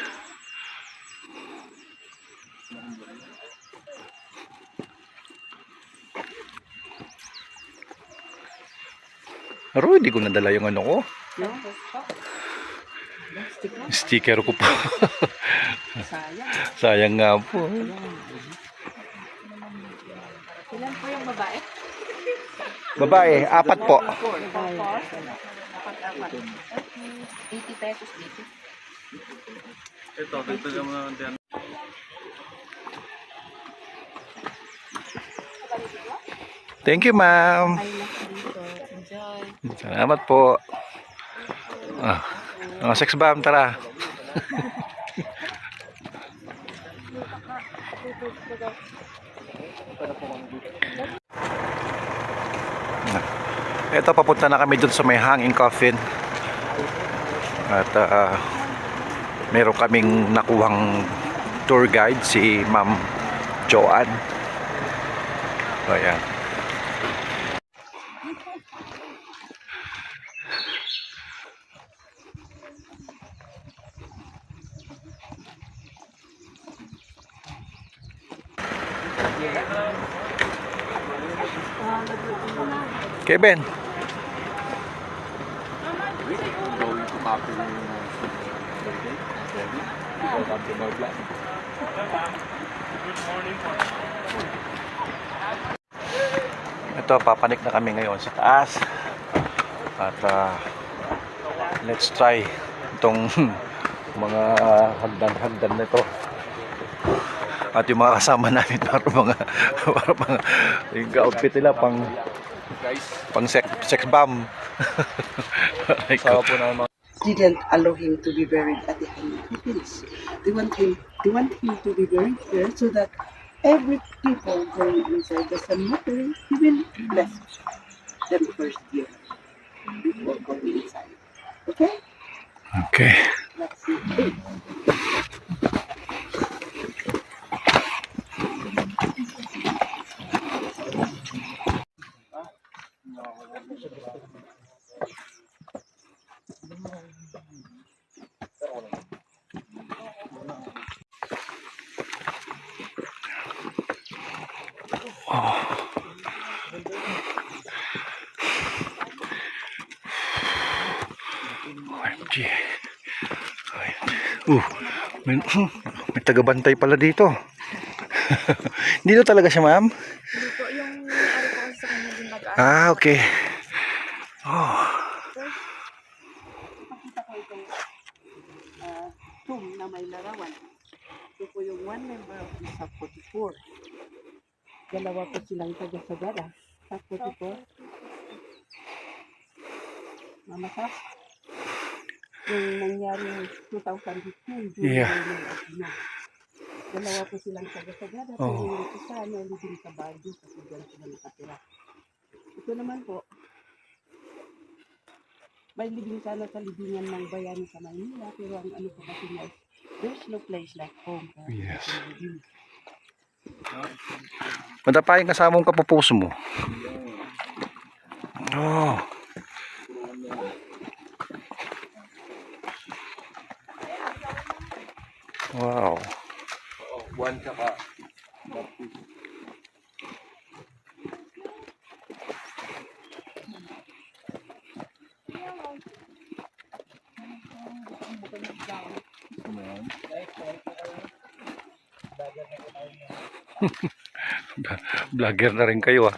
[SPEAKER 2] Pero hindi ko nadala yung ano ko. Sticker ko po. Sayang nga po.
[SPEAKER 7] Ilan po yung babae?
[SPEAKER 2] Babae, 4 po.
[SPEAKER 7] 80 pesos dito.
[SPEAKER 3] Ito, dito naman din.
[SPEAKER 2] Thank you, ma'am. Salamat po. Sex bomb, tara. Ito, papunta na kami dun sa may hanging coffin. At meron kaming nakuhang tour guide, si Ma'am Joanne. Ayan. Kevin. Ito, papanik na kami ngayon sa taas. At let's try itong mga hagdan-hagdan nito. At yung mga kasama namin para mga yung outfit nila pang sex bomb.
[SPEAKER 7] Didn't allow him to be buried at the Philippines. They want him to be buried here so that every people going inside the cemetery, he will bless them first year before going inside. Okay?
[SPEAKER 2] Okay.
[SPEAKER 7] Let's see.
[SPEAKER 2] OMG. May, may tagabantay pala dito. Dito talaga siya, ma'am?
[SPEAKER 5] Dito yung ari ko sa kanya din nag-aaral.
[SPEAKER 2] Ah, okay. Oh.
[SPEAKER 7] Pakita ko itong tomb na may larawan. Ito po yung one member of the SAP 44. Dalawa po silang taga-sagara. SAP 44. Mama Sas. Yung nangyari 2015.
[SPEAKER 2] Yeah.
[SPEAKER 7] Dalawa po silang taga-sagara.
[SPEAKER 2] Oh.
[SPEAKER 7] Pero yung isa na living sa Baguio kasi dyan sila nakatira. Ito naman po, may libing sana sa libingan ng bayan sa Manila, pero ang ano po kasi niya, there's no place like home.
[SPEAKER 2] Yes. Matapayin kasama mong kapupuso mo. Oh. Wow.
[SPEAKER 3] One tsaka.
[SPEAKER 2] Vlogger na rin kayo, ah.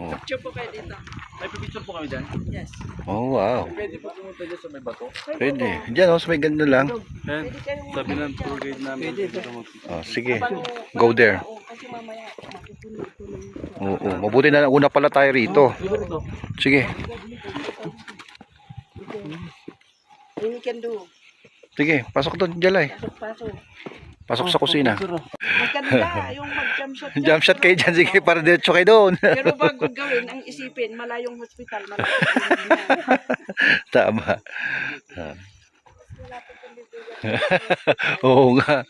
[SPEAKER 7] Picture po kayo dito.
[SPEAKER 3] May pipicture po kami dyan.
[SPEAKER 7] Yes.
[SPEAKER 2] Oh, wow.
[SPEAKER 3] Pwede po pumunta dyan sa may bato.
[SPEAKER 2] Pwede. Diyan, oh, sa may ganda lang.
[SPEAKER 3] Yan. Sabi ng tour guide namin.
[SPEAKER 2] Oh, sige. Go there.
[SPEAKER 7] Kasi mamaya, makukunin ko ng
[SPEAKER 2] Oo, mabuti na una pala tayo rito. Sige.
[SPEAKER 7] you can do.
[SPEAKER 2] Sige, pasok doon, Jalay.
[SPEAKER 7] Pasok.
[SPEAKER 2] Pasok sa kusina.
[SPEAKER 7] Maganda yung mag-jump shot dyan.
[SPEAKER 1] Jump shot kayo dyan, sige, para diretso kayo doon.
[SPEAKER 7] Pero bago gawin, ang isipin, malayong hospital, malapit na.
[SPEAKER 1] Tama. Oo nga.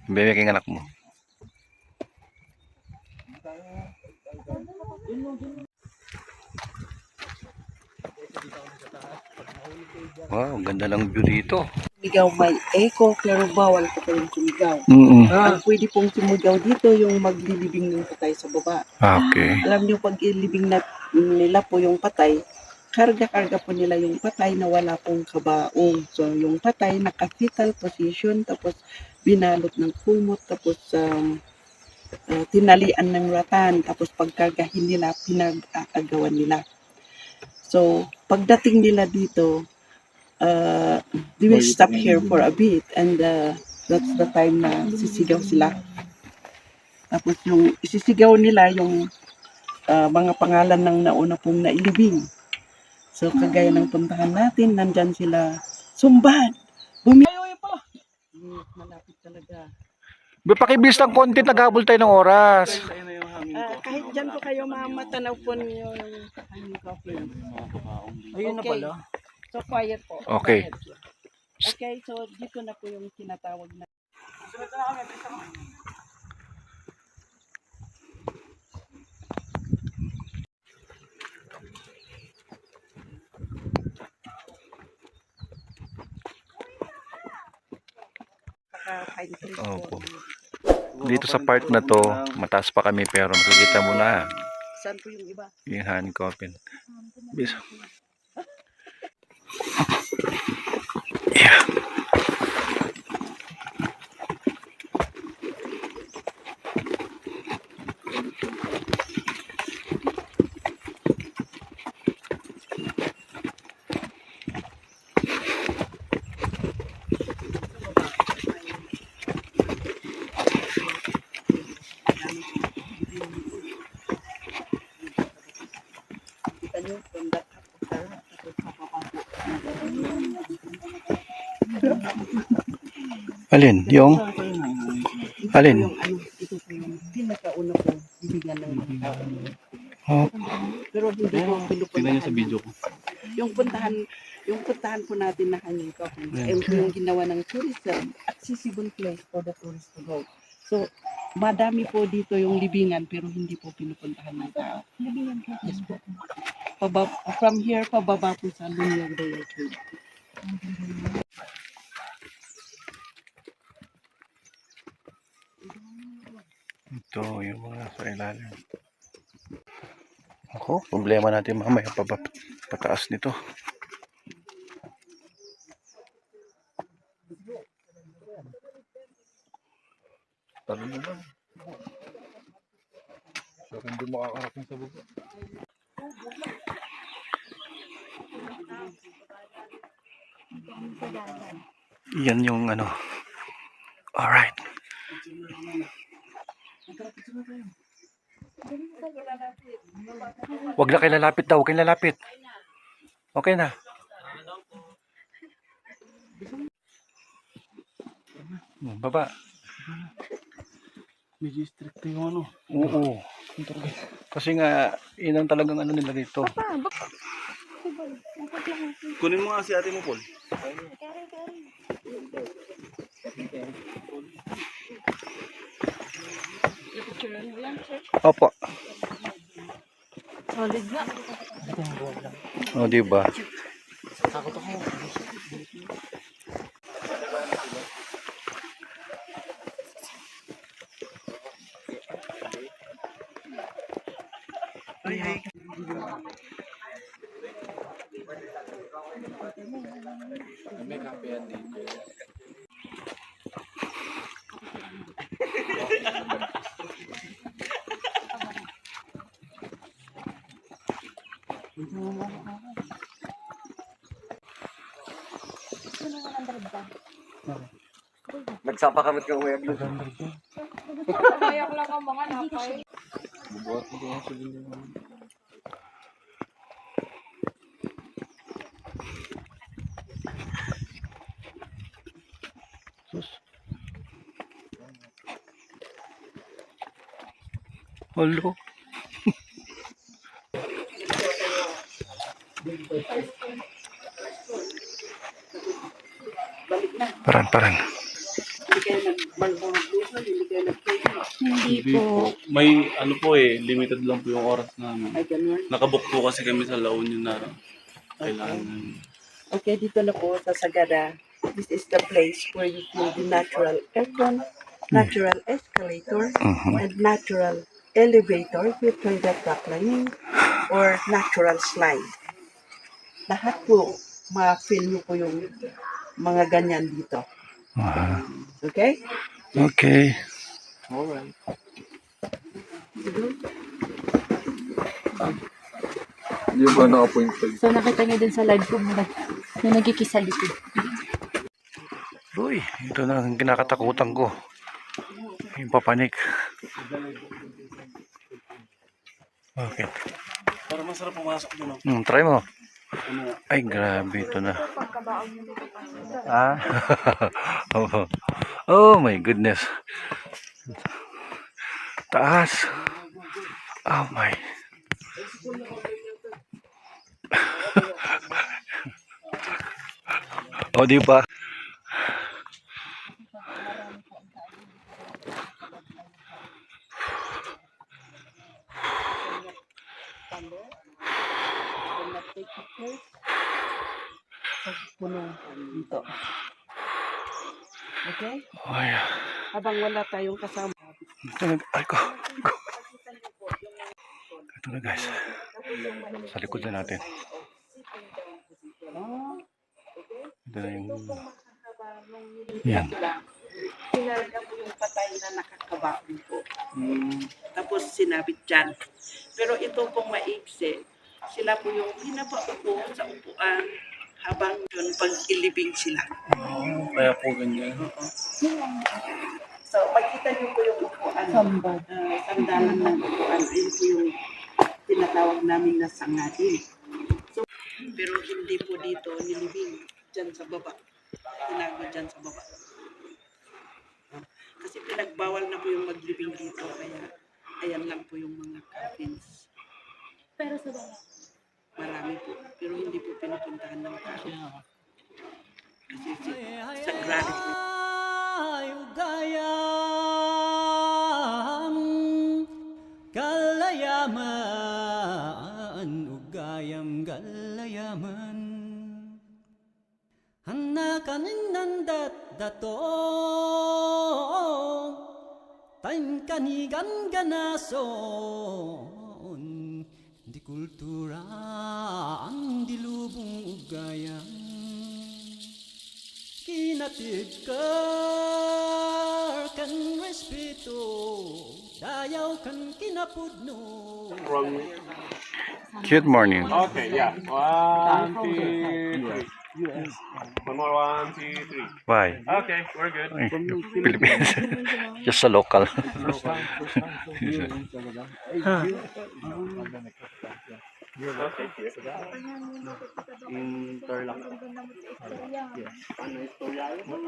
[SPEAKER 1] Bebe kayong anak mo. Wow, ganda ng view dito.
[SPEAKER 7] Sumigaw may echo, pero bawal po kayong sumigaw. Ang pwede pong sumigaw dito yung maglilibing ng patay sa baba.
[SPEAKER 1] Okay.
[SPEAKER 7] Alam niyo, pag ilibing na nila po yung patay, karga-karga po nila yung patay na wala pong kabaong. So, yung patay naka-fetal position, tapos binalot ng kumot, tapos tinalian ng ratan, tapos pagkargahin nila, pinag-aagawan nila. So, pagdating nila dito, they will stop here for a bit, and that's the time na sisigaw sila. Tapos yung isisigaw nila yung mga pangalan ng nauna pong nailibing. So, kagaya ng puntahan natin, nandyan sila, Sumban! Bumiyayoy pa! Malapit talaga.
[SPEAKER 1] Pakibilis ng konti, naghabol tayo ng oras.
[SPEAKER 7] Kahit dyan po kayo matanaw po niyo yung hanging coffee.
[SPEAKER 4] Ayun na pala.
[SPEAKER 7] So, quiet po.
[SPEAKER 1] Okay.
[SPEAKER 7] Quiet. Okay, so dito na po yung tinatawag na. Pine tree po.
[SPEAKER 1] Opo. Dito sa part na to, mataas pa kami pero makikita mo na
[SPEAKER 7] Saan po yung iba?
[SPEAKER 1] yung hand coffin. Bis. Yeah.
[SPEAKER 7] Kita nyo, from that tapos papapasok.
[SPEAKER 1] Alin? Yung? Alin?
[SPEAKER 7] Yung ito po yung pinakauna po bibigyan ng mga tao.
[SPEAKER 1] Oh.
[SPEAKER 7] Pero hindi ko pinupuntahan. Sa video ko. Yung puntahan po natin na hanging coffin. Yung ginawa ng tourism, accessible place for the tourists to go. So, madami po dito yung libingan pero hindi po pinupuntahan ng tao. Libingan po? Yes po. From here, pababa po sa Lumiang Day.
[SPEAKER 1] Ito yung mga sa ilalim. Ako, problema natin mamaya pataas nito. Talo mo ba? So, hindi makakarating sa baba. Yan yung ano. Alright. Wag na kayo lalapit daw, huwag kayo lalapit. Okay na. Baba.
[SPEAKER 4] Medyo strict yung ano.
[SPEAKER 1] Oo. Kasi nga, yun ang talagang ano nila dito.
[SPEAKER 4] Kunin mo nga si ate mo, Paul.
[SPEAKER 1] Opo.
[SPEAKER 5] Solid na.
[SPEAKER 1] O, diba? Nagsapakamit ka umayag doon.
[SPEAKER 5] Mayak lang ang mga napay.
[SPEAKER 1] Hello. Paran.
[SPEAKER 7] Hindi kayo nagmangbuhat, hindi kayo nag-pray.
[SPEAKER 5] Hindi po.
[SPEAKER 3] May ano po eh, limited lang po yung oras namin.
[SPEAKER 7] Ay, ganun.
[SPEAKER 3] Nakabook po kasi kami sa La Union na kailangan namin.
[SPEAKER 7] Okay, dito na po sa Sagada. This is the place where you feel the natural aircon, natural escalator, and natural elevator with toilet backlining or natural slide. Lahat po, ma-feel nyo po yung mga ganyan dito. Okay?
[SPEAKER 1] Okay.
[SPEAKER 3] Alright. Hindi ba naka-appointed?
[SPEAKER 5] So nakita niyo dun sa live ko na nagkikisa likod.
[SPEAKER 1] Uy, ito na ang kinakatakutan ko. Yung papanik. Bakit?
[SPEAKER 3] Para masarap pumasok doon.
[SPEAKER 1] Try mo. Ay, grabe ito na. Ah? Oh my goodness. Taas. Oh my. O, di ba?
[SPEAKER 7] Puno dito. Okay?
[SPEAKER 1] Ay,
[SPEAKER 7] Habang wala tayong kasama.
[SPEAKER 1] ito na. Ay ko. Ito na guys. Sa likod na natin. Ito na yung... Yan.
[SPEAKER 7] Sinarga po yung patay na nakakabaon po. Tapos sinabit dyan. Pero ito pong maigsi, sila po yung pinapaupo sa upuan habang yun pag-ilibing sila.
[SPEAKER 3] Kaya po ganyan.
[SPEAKER 7] So, makita niyo po yung upuan. Sandalan ng upuan. Ayun po yung tinatawag namin na sangadin. So, pero hindi po dito nilibing. Dyan sa baba. Tinago dyan sa baba. Kasi pinagbawal na po yung maglibing dito. Kaya, ayan lang po yung mga cabins.
[SPEAKER 5] Pero sa baba.
[SPEAKER 7] Marami po. Pero hindi po pinupuntahan ng tao. Kasi sagrado po.
[SPEAKER 4] Ugayam galayaman Hanakanin nandat dato Time kanigan ganason Di kultura ang dilubong ugayam Kinatid kan respeto Dayaw kan kinapudno
[SPEAKER 1] Good morning.
[SPEAKER 3] Okay, yeah. 1, 2, 3. One more, 1, 2, 3.
[SPEAKER 1] Bye.
[SPEAKER 3] Okay, we're good.
[SPEAKER 1] Ay, Philippines. Just a local.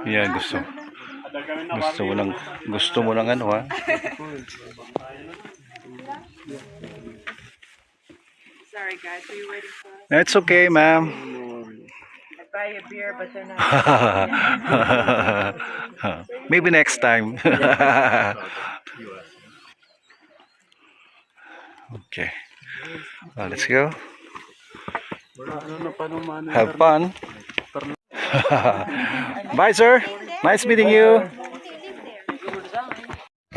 [SPEAKER 1] Yeah, gusto mo ng ano ha?
[SPEAKER 7] Sorry guys, are you waiting for us?
[SPEAKER 1] It's okay, ma'am.
[SPEAKER 7] I buy a beer but they're not.
[SPEAKER 1] Maybe next time. Okay. Let's go. Have fun. Bye, sir. Nice meeting you.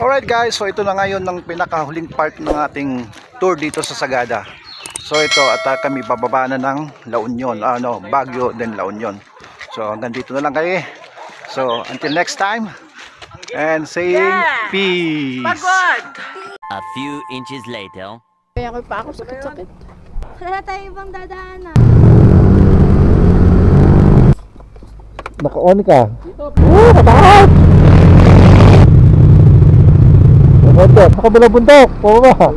[SPEAKER 1] Alright guys, so ito na ngayon ng pinakahuling part ng ating tour dito sa Sagada. So ito, at kami bababa na ng La Union, Baguio, then La Union. So hanggang dito na lang kayo. So until next time, and saying peace.
[SPEAKER 6] A few inches later.
[SPEAKER 5] Kaya ko pa ako sakit-sakit. Wala tayo ibang dadaanan.
[SPEAKER 2] Naka-on ka. Mataas! Bundok, sa kabilang bundok. Pababa.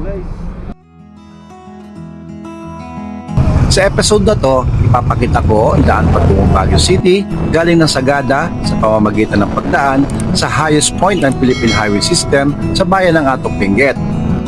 [SPEAKER 1] Sa episode na to, ipapakita ko ang daan patungong Baguio City galing ng Sagada sa pamamagitan ng pagdaan sa highest point ng Philippine Highway System sa bayan ng Atok Benguet.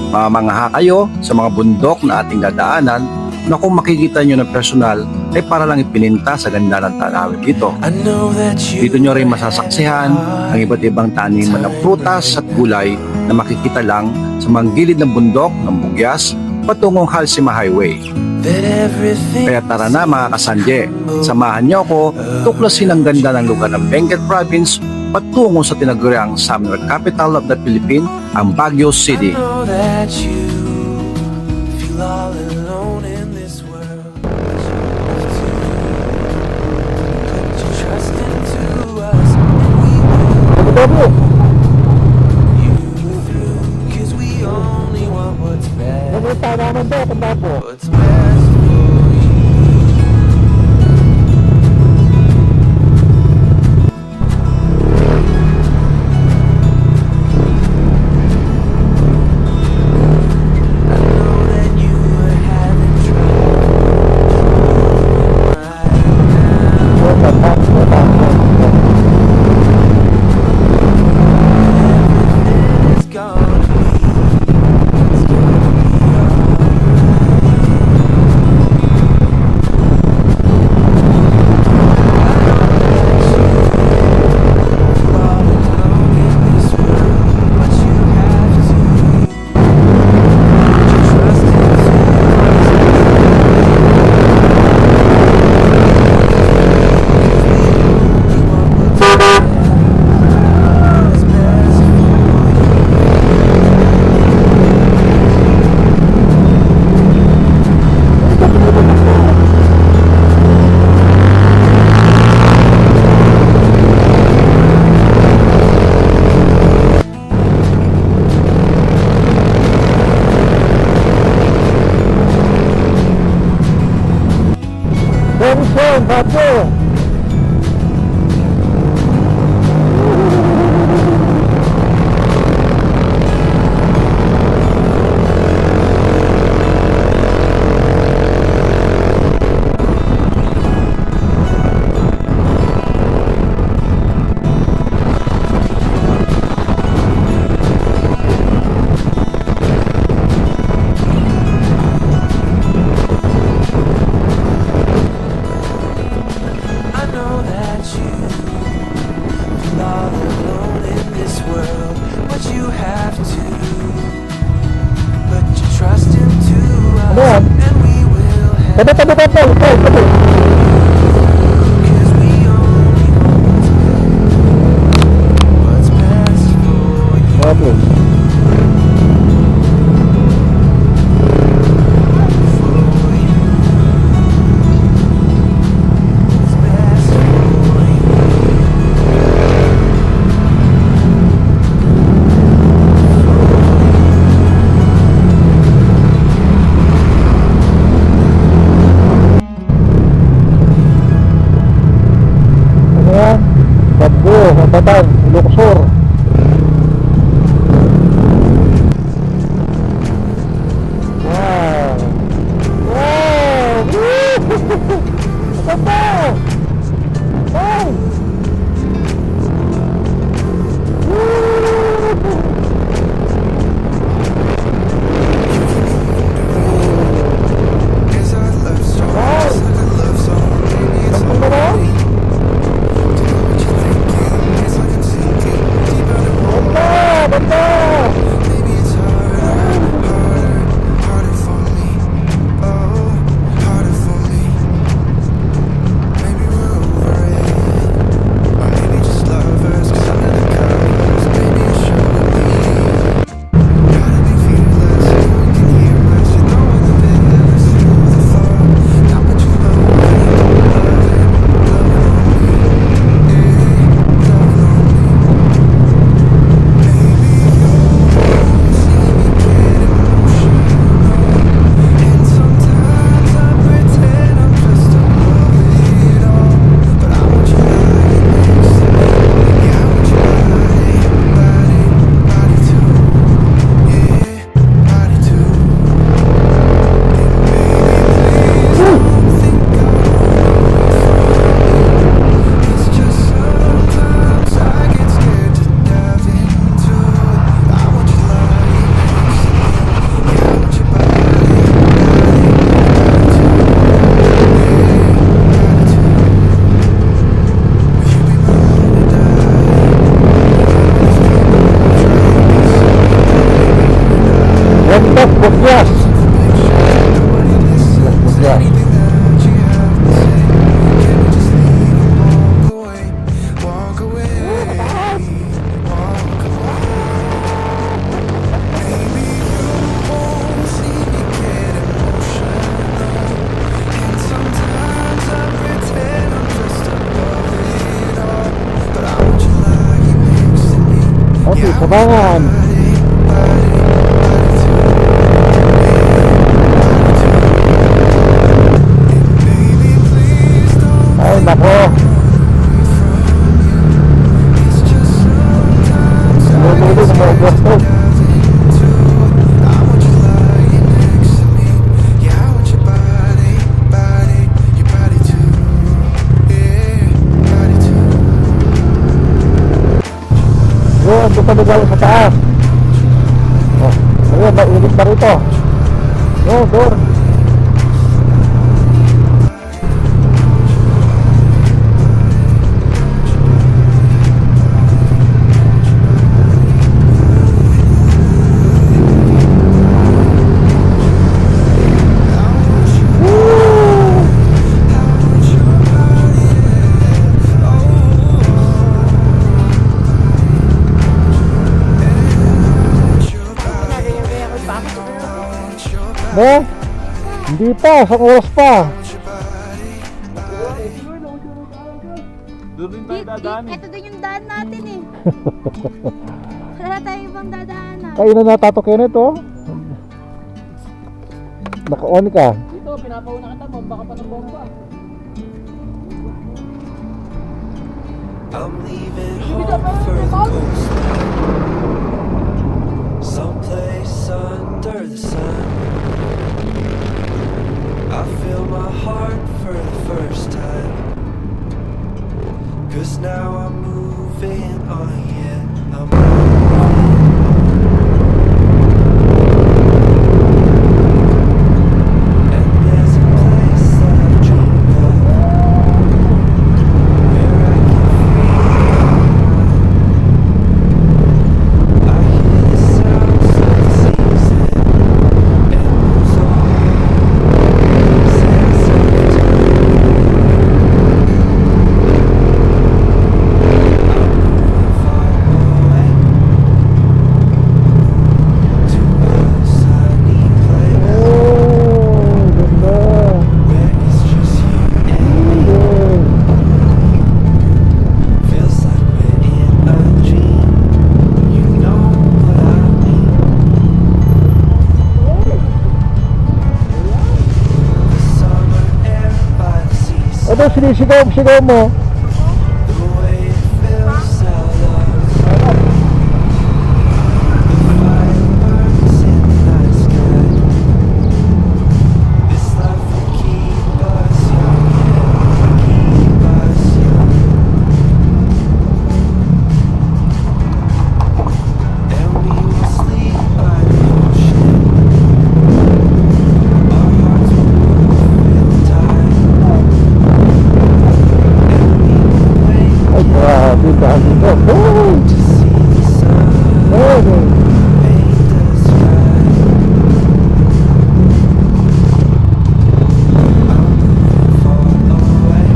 [SPEAKER 1] mamangha kayo sa mga bundok na ating dadaanan na kung makikita nyo ng personal ay para lang ipininta sa ganda ng tanawin dito.
[SPEAKER 8] I know that you
[SPEAKER 1] Dito nyo rin masasaksihan ang iba't ibang taniman ng prutas at gulay na makikita lang sa mga gilid ng bundok ng Bugyas patungong Halsima Highway.
[SPEAKER 8] that everything
[SPEAKER 1] Kaya tara na mga kasandye, samahan niyo ako tuklasin ang ganda ng lugar ng Benguet Province patungo sa tinaguriang summer capital of the Philippines, ang Baguio City.
[SPEAKER 8] I know that you feel all alone in this world. Put your trust into us and we will you through, 'cause we only want what's best. What's best for you. I know that you are having trouble right now. Everything's gonna be I know that you feel all alone in this world, but you have to put your trust into us, and we will help. 'Cause we only want what's best for you. For you. What's best for you.
[SPEAKER 2] Ano yan? Bagyo, Mabatan, Ilocosur. Wow! Wow! Woo! Maganda! Wow!
[SPEAKER 8] Is our love strong? Just like a love song. Maybe it's all
[SPEAKER 2] Wow!
[SPEAKER 8] right. To know what you're thinking. It's like I'm sinking.
[SPEAKER 2] Abangan. Ay, nako. Lululo na mga overstop. Yun, doon pa nagalo sa taas. Oh, ayun, mainit na rito. Yun, doon. Eh, hindi pa, sa oras pa.
[SPEAKER 3] Doon din tayo dadaanin.
[SPEAKER 5] Ito din yung daan natin eh. Wala tayong ibang dadaanan.
[SPEAKER 2] Kayo na natatokin ito. Naka-on ka.
[SPEAKER 4] Dito, pinapauna kita, bomba ka pa ng bomba.
[SPEAKER 8] I'm leaving home for the coast, someplace under the sun. I feel my heart for the first time, 'cause now I'm moving on, yeah, I'm moving. And there's a place that I've dreamed of, where I can I hear the sounds of the season, and moves on. Sense of time. I'm moving far away to a sunny place
[SPEAKER 2] Oh, ganda.
[SPEAKER 8] where it's just you and me. Feels like we're in a dream. You know what I mean. The summer air by the seaside.
[SPEAKER 2] Ito, sinisigaw mo.
[SPEAKER 8] The way it feels out of the fire burns in the night sky. This life will keep us young, yeah, keep us young. And we will sleep by the ocean. Our hearts will move with the tide. And we will wake
[SPEAKER 2] Ay, grabe, dahil dito. Oh,
[SPEAKER 8] to see the sun
[SPEAKER 2] oh.
[SPEAKER 8] paint the sky. I'm moving far away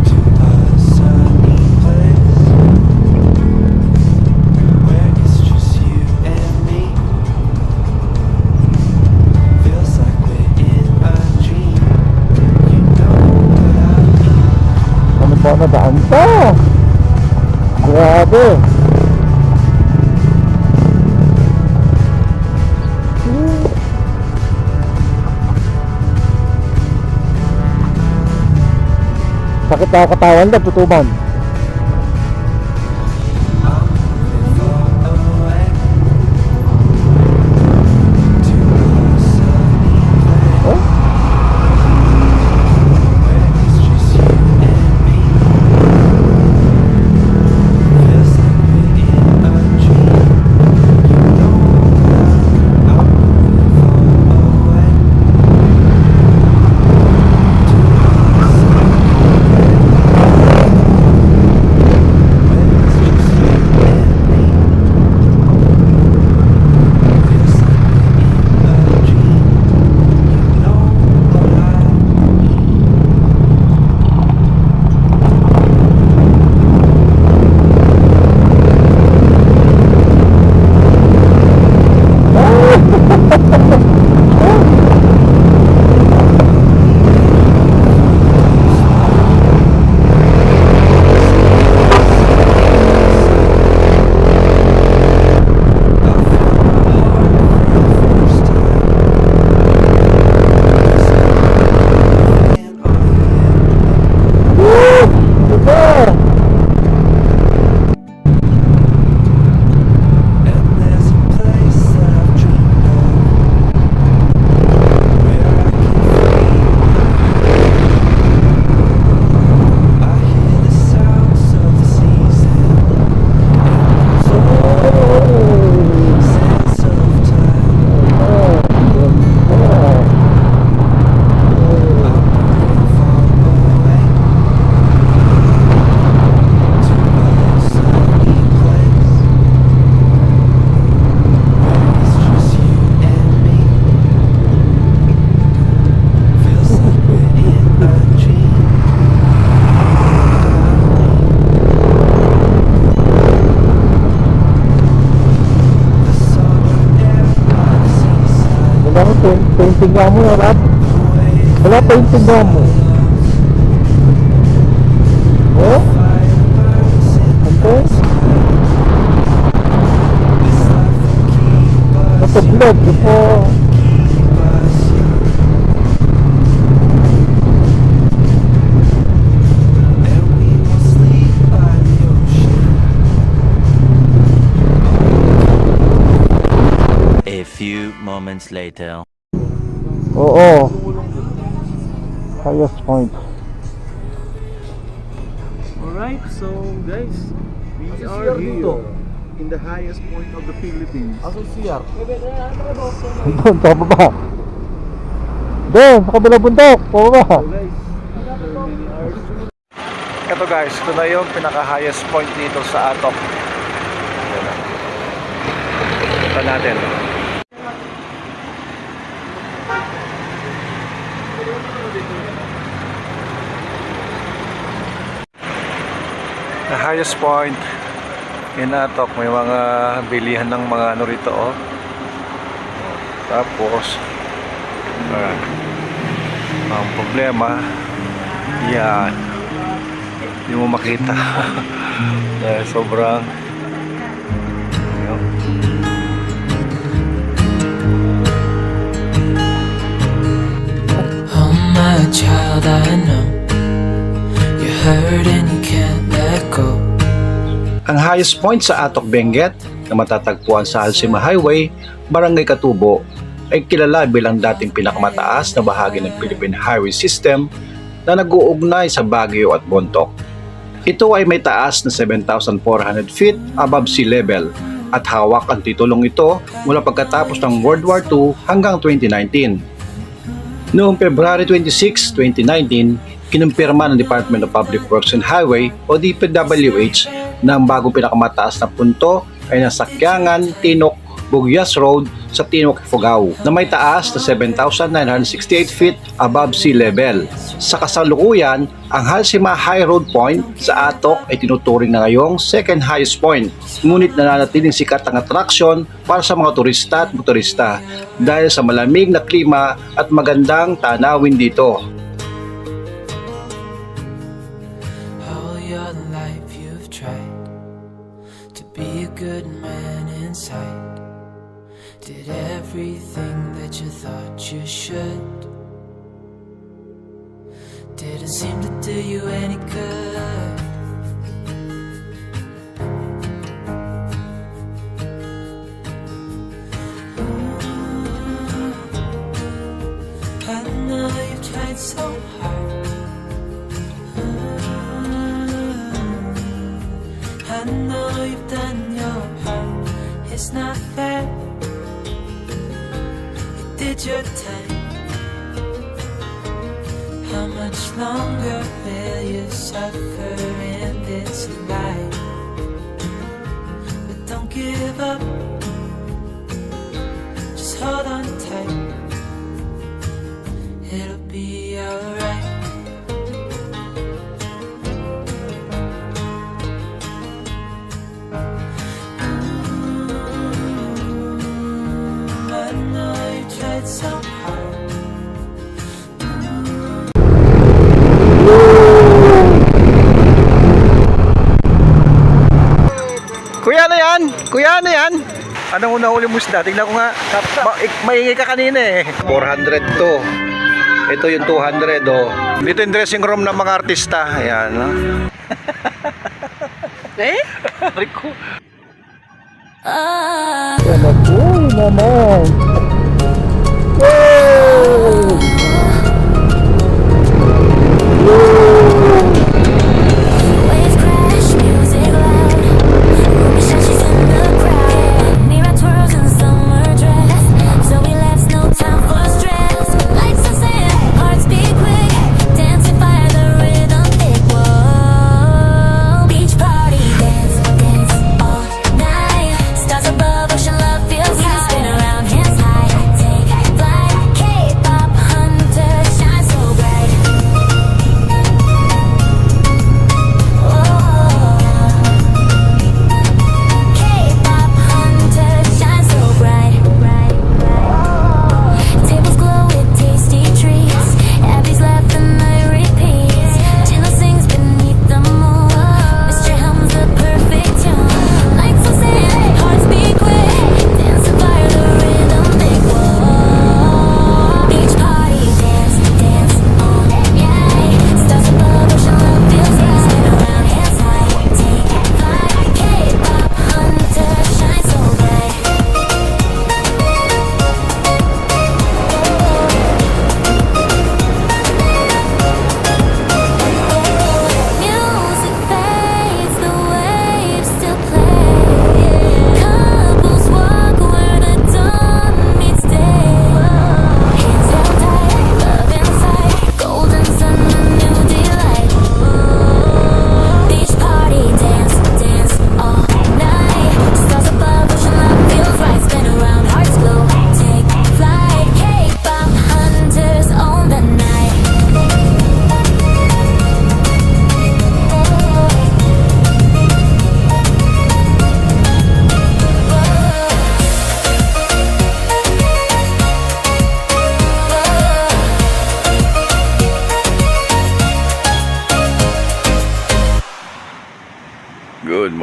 [SPEAKER 8] to a sunny place where it's just you and me. Feels like we're in a dream. You know what I mean.
[SPEAKER 2] Ano ba nadaan pa? Grabe. Sakit na katawan na, tutuban.
[SPEAKER 8] I'm moving far away to a sunny place
[SPEAKER 2] Oh?
[SPEAKER 8] where it's just you and me. Feels like we're in a dream. You know what I'm moving far away to a sunny place
[SPEAKER 2] intindihan mo, wala pa intindihan mo. Oh? Okay? Nasa-vlog, ito.
[SPEAKER 6] A few moments later.
[SPEAKER 2] Oo. Highest point.
[SPEAKER 3] Alright, so guys, we are here in the highest point of the Philippines.
[SPEAKER 2] Doon, sa baba. Doon, sa kabilang bundok. Pababa.
[SPEAKER 1] Ito guys, ito na yung pinaka-highest point dito sa Atok. Ito natin. The highest point in Atok, may mga bilihan ng mga ano rito, oh. Tapos ang problema, yan, hindi mo makita. Dahil sobrang yun.
[SPEAKER 9] Oh my child, I know you're hurt and you can't let go.
[SPEAKER 1] Ang highest point sa Atok, Benguet na matatagpuan sa Halsima Highway, Barangay Katubo, ay kilala bilang dating pinakamataas na bahagi ng Philippine Highway System na nag-uugnay sa Baguio at Bontoc. Ito ay may taas na 7,400 feet above sea level at hawak ang titulong ito mula pagkatapos ng World War II hanggang 2019. Noong February 26, 2019, kinumpirma ng Department of Public Works and Highway o DPWH na ang bagong pinakamataas na punto ay nasa Kiangan, Tinok, Bugyas Road sa Tinok, Ifugao na may taas na 7,968 feet above sea level. Sa kasalukuyan, ang Halsima High Road Point sa Atok ay tinuturing na ngayong second highest point, ngunit nananatiling sikat ang atraksyon para sa mga turista at motorista dahil sa malamig na klima at magandang tanawin dito.
[SPEAKER 9] All your life you've tried to be a good man inside. Did everything that you thought you should. Didn't seem to do you any good. I know you've tried so hard. I know you've done your part. It's not fair. You did your time. How much longer will you suffer in this life? But don't give up. Just hold on tight. It'll be alright. I know you tried so hard.
[SPEAKER 1] Kuya na yan! Kuya na yan! Anong unahuli mo isda? Tignan ko nga. Maingay ka kanina eh. 400 to. Ito yung 200 oh. Dito yung dressing room ng mga artista. Ayan. No?
[SPEAKER 2] Yan na po naman. Woo!
[SPEAKER 5] Waves crash, music loud. Ruby shines in the crowd. Mirror twirls in summer dress. So we left no time for stress. Lights on set, hearts beat quick. Dancing by the rhythm thick. Whoa. Beach party, dance, dance all night. Stars above, ocean love feels high. We spin around, hands high.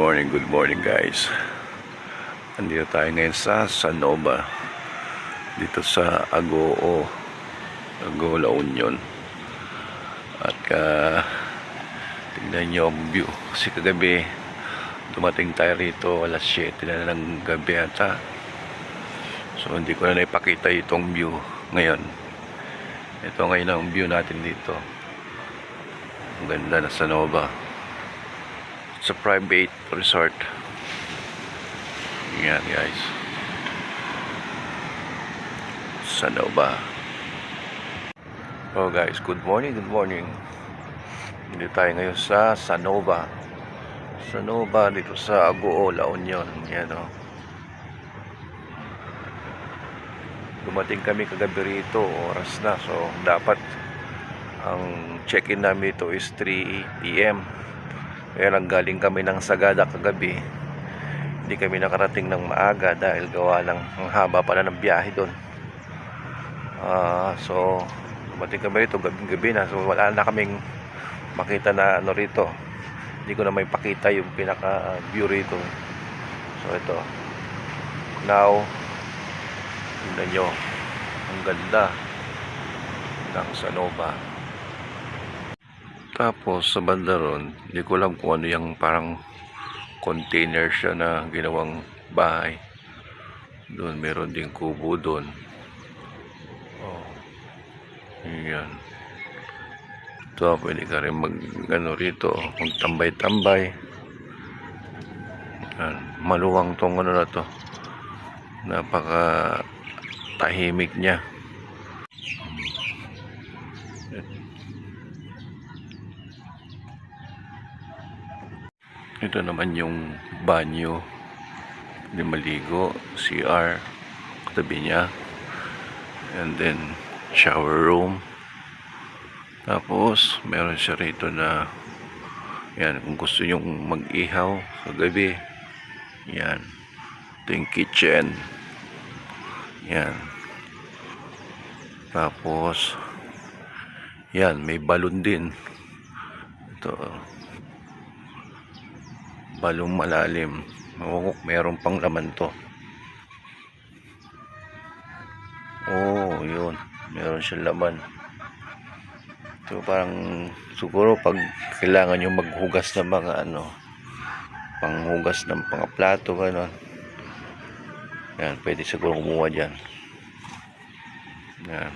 [SPEAKER 1] good morning guys. Andito tayo ngayon sa Sanova. Dito sa Agoo, La Union. At tingnan nyo ang view. Kasi kagabi, dumating tayo rito alas 7 na ng gabi ata. So hindi ko na naipakita itong view ngayon. Ito ngayon ang view natin dito. Ang ganda na Sanova. It's a private resort. Yan guys. Sanova. Oh guys, good morning. Dito tayo ngayon sa Sanova. Sanova dito sa Agoo, La Union. Yan o. Dumating kami kagabi rito, oras na. So dapat ang check-in namin ito is 3 PM. Kaya lang galing kami ng Sagada kagabi. Hindi kami nakarating ng maaga dahil gawa ng haba pala ng biyahe doon. So dumating kami rito gabi na. So wala na kaming makita na ano rito. Hindi ko na may pakita yung pinaka view rito. So ito. Now tingnan nyo ang ganda ng Sanova. Tapos sa banda ron, hindi ko alam kung ano yung parang container siya na ginawang bahay. Doon meron ding kubo doon. Oh. Yan. Ito pwede ka rin rito, magtambay-tambay. Yan. Maluwang tong ano na to. Napaka tahimik niya. Ito naman yung banyo. Hindi maligo, CR katabi niya. And then shower room. Tapos meron siya rito na yan, kung gusto yung mag-ihaw sa gabi. Yan. Ito yung kitchen. Yan. Tapos yan, may balon din. Ito. Balong malalim. Meron pang laman to. Oh, yun. Meron siyang laman. Ito parang siguro pag kailangan nyo maghugas ng mga panghugas ng mga plato, gano'n. Yan, pwede siguro kumuha dyan. Yan.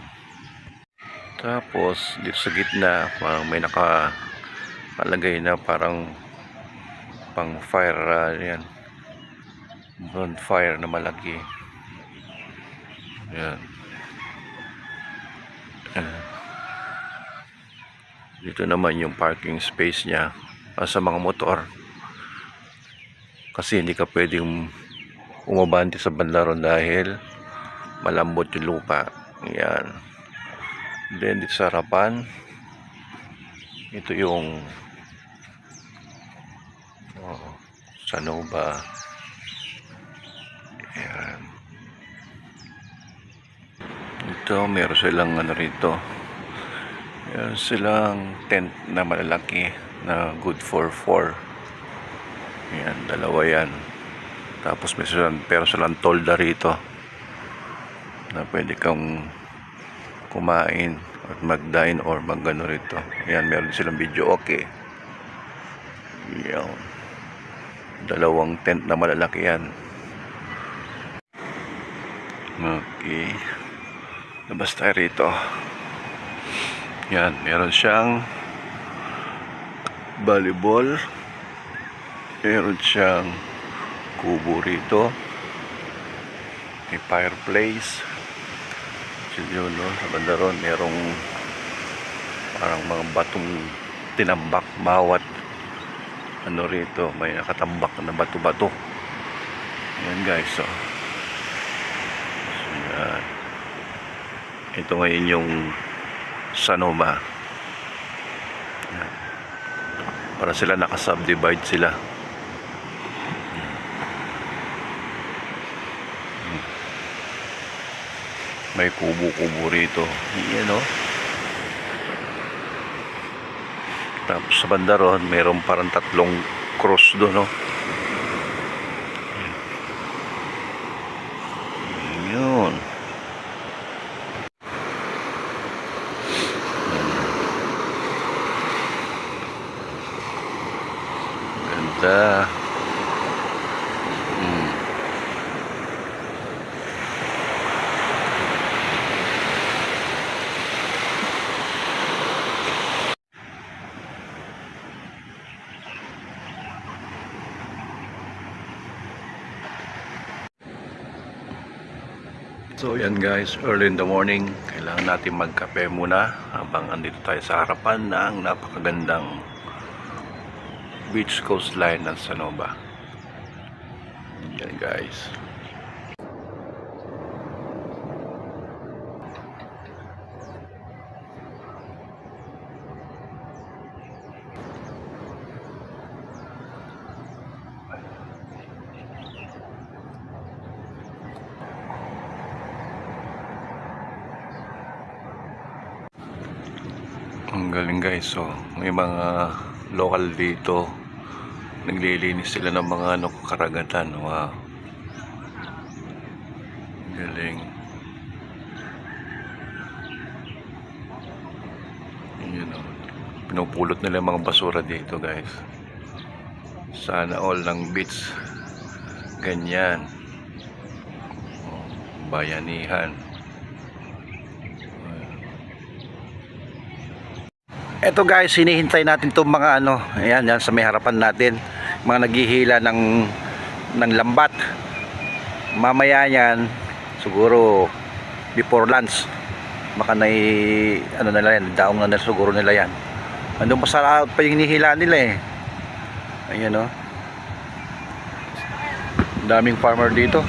[SPEAKER 1] Tapos dito sa gitna parang may nakalagay na parang pang fire, yan, bonfire na malaki. Yan. Dito naman yung parking space niya sa mga motor, kasi hindi ka pwedeng umabante sa bandaron dahil malambot yung lupa. Yan. Then dito sa harapan, ito yung Sanova. Yan. Ito meron silang rito. Meron silang tent na malalaki na good for 4. Yan, dalawa yan. Tapos pero silang tolda rito na pwede kang kumain at mag-dine or mag-ano rito. Yan, meron silang video okay. Yan. Dalawang tent na malalaki yan. Okay. Labas tayo rito. Yan, meron siyang volleyball. Meron siyang kubo rito. May fireplace. Yun, no? Sa banda ron, merong parang mga batong tinambak. Bawat rito, may nakatambak na bato-bato. Yan guys, so yan. Ito ngayon yung Sanova. Yan. Para sila nakasubdivide sila. May kubo-kubo rito. Yan, no? Tapos sa banda ron, mayroon parang 3 cross doon, no? ganda. So yan guys, early in the morning, kailangan natin magkape muna habang andito tayo sa harapan ng napakagandang beach coastline ng Sanova. Yan guys. Ang galing guys, so may mga local dito, naglilinis sila ng mga karagatan. Wow, galing. Yun, pinupulot nila yung mga basura dito guys. Sana all ng beach ganyan, bayanihan. Eto guys, hinihintay natin itong mga ayan, yan sa may harapan natin, mga naghihila ng lambat. Mamaya yan, siguro before lunch, baka nila yan, daong na siguro nila yan. Andun pa sa pa yung hinihila nila eh. Ayan daming farmer dito.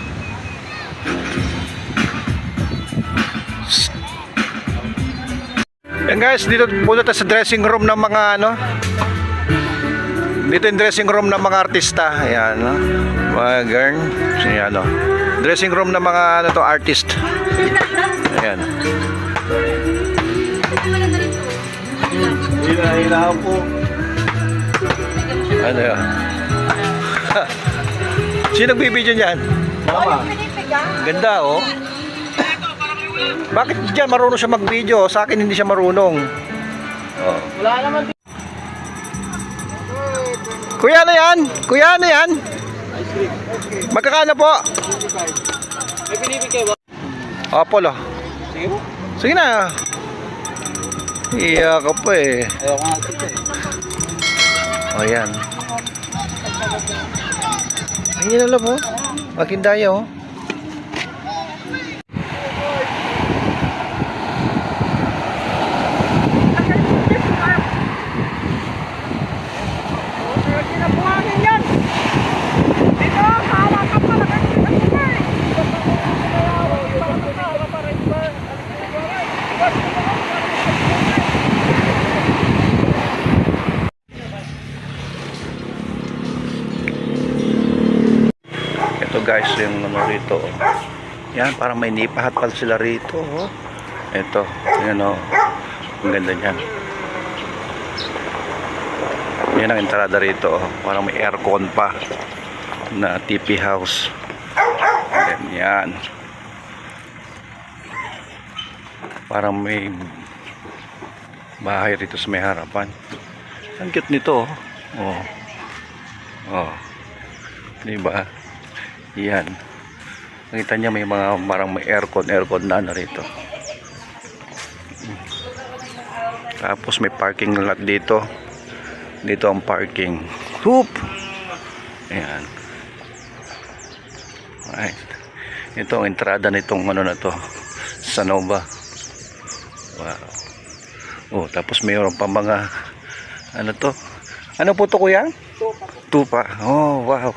[SPEAKER 1] Yan guys, dito punta tayo sa dressing room ng mga dito yung dressing room ng mga artista. Ayan, mga girl. Ayan, dressing room ng mga artist. Ayan. Hila po. Ano yan? Sino nagbibideo niyan? Mama. Ganda oh. Bakit dyan marunong siya mag-video? Sa akin hindi siya marunong. Oh.
[SPEAKER 3] Wala naman.
[SPEAKER 1] Kuya na yan? Kuya na yan? Magkakano po?
[SPEAKER 3] May pinipigay ba?
[SPEAKER 1] Opo lo.
[SPEAKER 3] Sige po.
[SPEAKER 1] Sige na. Iya ka pa eh.
[SPEAKER 3] Ayaw ko nga kita eh.
[SPEAKER 1] O yan. Ayun na lang po. Magkindaya oh. Ito guys, yung rito. Yan, parang may nipahat pala sila rito. Oh. Ito, yan o. Ang ganda niyan. Yan ang entrada rito. Oh. Parang may aircon pa na TP house. Yan. Parang may bahay rito sa may harapan. Ang cute nito. Oh. Oh. Diba? Yan. Nakita niya may mga parang may aircon na rito. Tapos may parking lot dito. Dito ang parking. Hoop! Ayan. Right. Ito ang entrada nitong na to. Sanova. Wow. Oh, tapos mayroon pa mga to? Ano po to kuya? Tupa. Tupa. Oh, wow.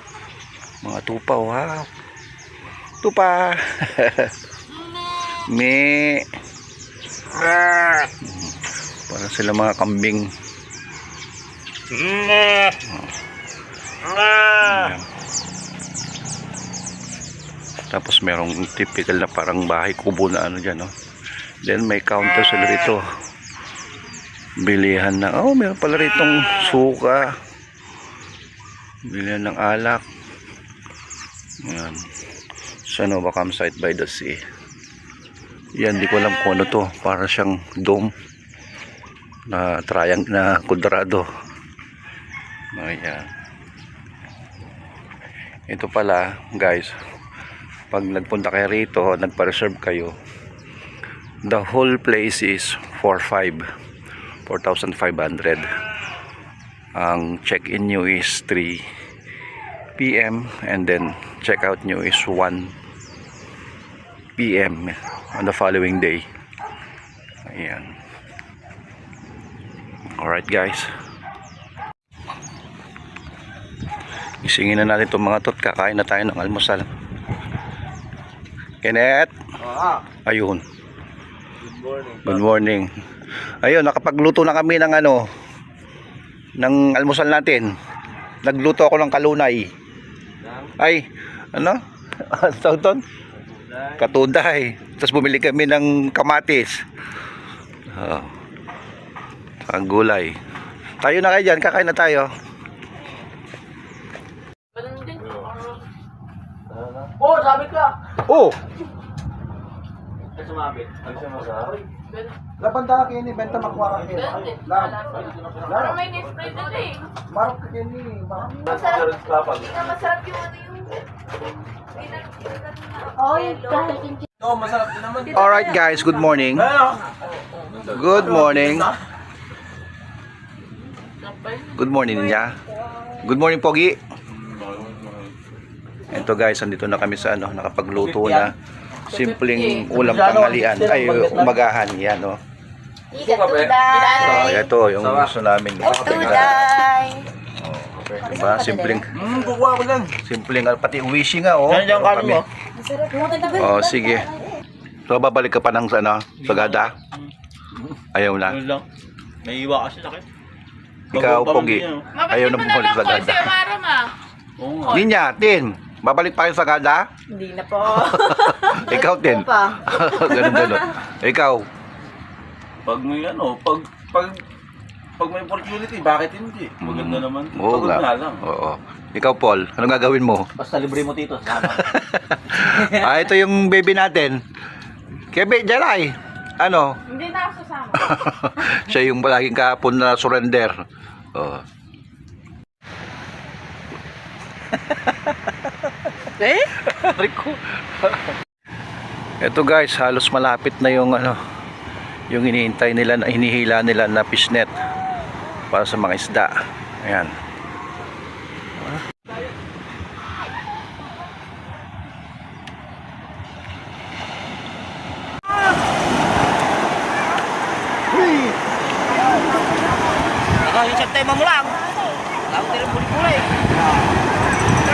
[SPEAKER 1] Mga tupa, wow. Tupa. Me. Para sila mga kambing. Tapos merong typical na parang bahay kubo na dyan, no? Then may counter sila rito. Bilihan na. Oh, meron pala ritong suka. Bilihan ng alak. Yan. Sanova campsite by the sea. Yan, di ko alam kung ano to. Para siyang dome na triangle na kudrado. Ayan. Ito pala guys, pag nagpunta kayo rito, nagpa-reserve kayo, the whole place is 4,500. Ang check-in nyo is 3 PM and then check-out nyo is 1 PM on the following day. Ayan. Alright guys, gisingin na natin itong mga tot. Kakain na tayo ng almusal. Kenneth, ayun, good morning. Ayun, nakapagluto na kami ng ng almusal natin. Nagluto ako ng kalunay. Ay, ano? Tawag doon? Katuday. Tapos bumili kami ng kamatis. Ang gulay. Tayo na kayo dyan, kakain na tayo.
[SPEAKER 3] Oh, sabi ka!
[SPEAKER 1] Oh!
[SPEAKER 3] Ay, sumabit. Ay, sumabit.
[SPEAKER 2] Lapanda ka ni benta makuha ka kini.
[SPEAKER 10] Parang may Nespresso dito eh.
[SPEAKER 2] Marok ka kini.
[SPEAKER 10] Masarap. Masarap yung Oh, yung
[SPEAKER 3] Oo, masarap din naman.
[SPEAKER 1] Alright guys, good morning. Good morning. Good morning niya. Good morning Pogi. Ito guys, andito na kami sa nakapagluto na simpleng ulam tanghalian ay umagahan yan So ito yung gusto namin. Diba? Simpleng simpleng pati uwishi nga kami. Sige. So babalik ka pa ng Sagada? Ayaw na.
[SPEAKER 4] Naiiwa kasi sakit.
[SPEAKER 1] Ikaw Pogi, ayaw na bumalik sa Sagada. Ninya, Tin, babalik pa kayo sa Sagada?
[SPEAKER 10] Hindi na po.
[SPEAKER 1] Ikaw Tin. Ganun. Ikaw.
[SPEAKER 4] Pag may pag may opportunity, bakit hindi? Maganda naman.
[SPEAKER 1] Oo
[SPEAKER 4] Pagod
[SPEAKER 1] nga.
[SPEAKER 4] nga lang.
[SPEAKER 1] Oo. Ikaw Paul, anong gagawin mo?
[SPEAKER 4] Basta libre mo tito. Sama.
[SPEAKER 1] Ito yung baby natin. Kebe, Jalay. Ano?
[SPEAKER 10] Hindi na ako sasama.
[SPEAKER 1] Siya yung palaging kahapon na surrender. Oh. Rico. Ito guys, halos malapit na yung yung hinihintay nila, hinihila nila na fishnet para sa mga isda. Ayan.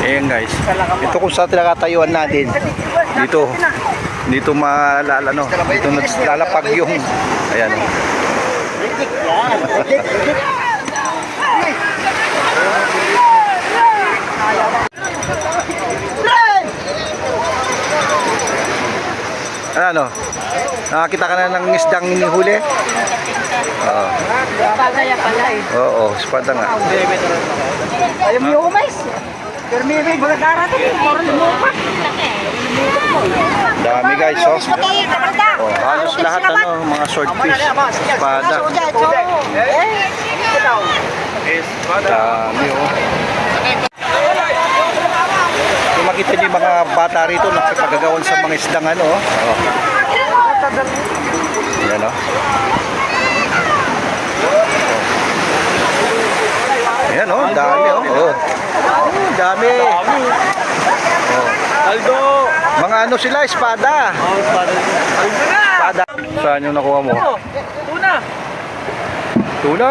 [SPEAKER 1] Ayan guys, ito kung saan tinakatayuan natin. Dito dito naglalapag yung ayan. Ano? Nakakita ka na ng isdang inihuli? Oo. Oo, espada nga.
[SPEAKER 7] Ayaw mo yung umays. Pero may mga darating. Parang lumupa.
[SPEAKER 1] Dami guys, oh. Halos lahat mga sword fish, espada. Dami oh. Kung makita niyo yung mga bata rito nakipagagawan sa mga isdang oh. Yan oh. Ayan oh, dami oh. Dami.
[SPEAKER 3] Aldo!
[SPEAKER 1] Mga sila, espada. Espada. Saan yung nakuha mo?
[SPEAKER 3] Tuna!
[SPEAKER 1] Tuna?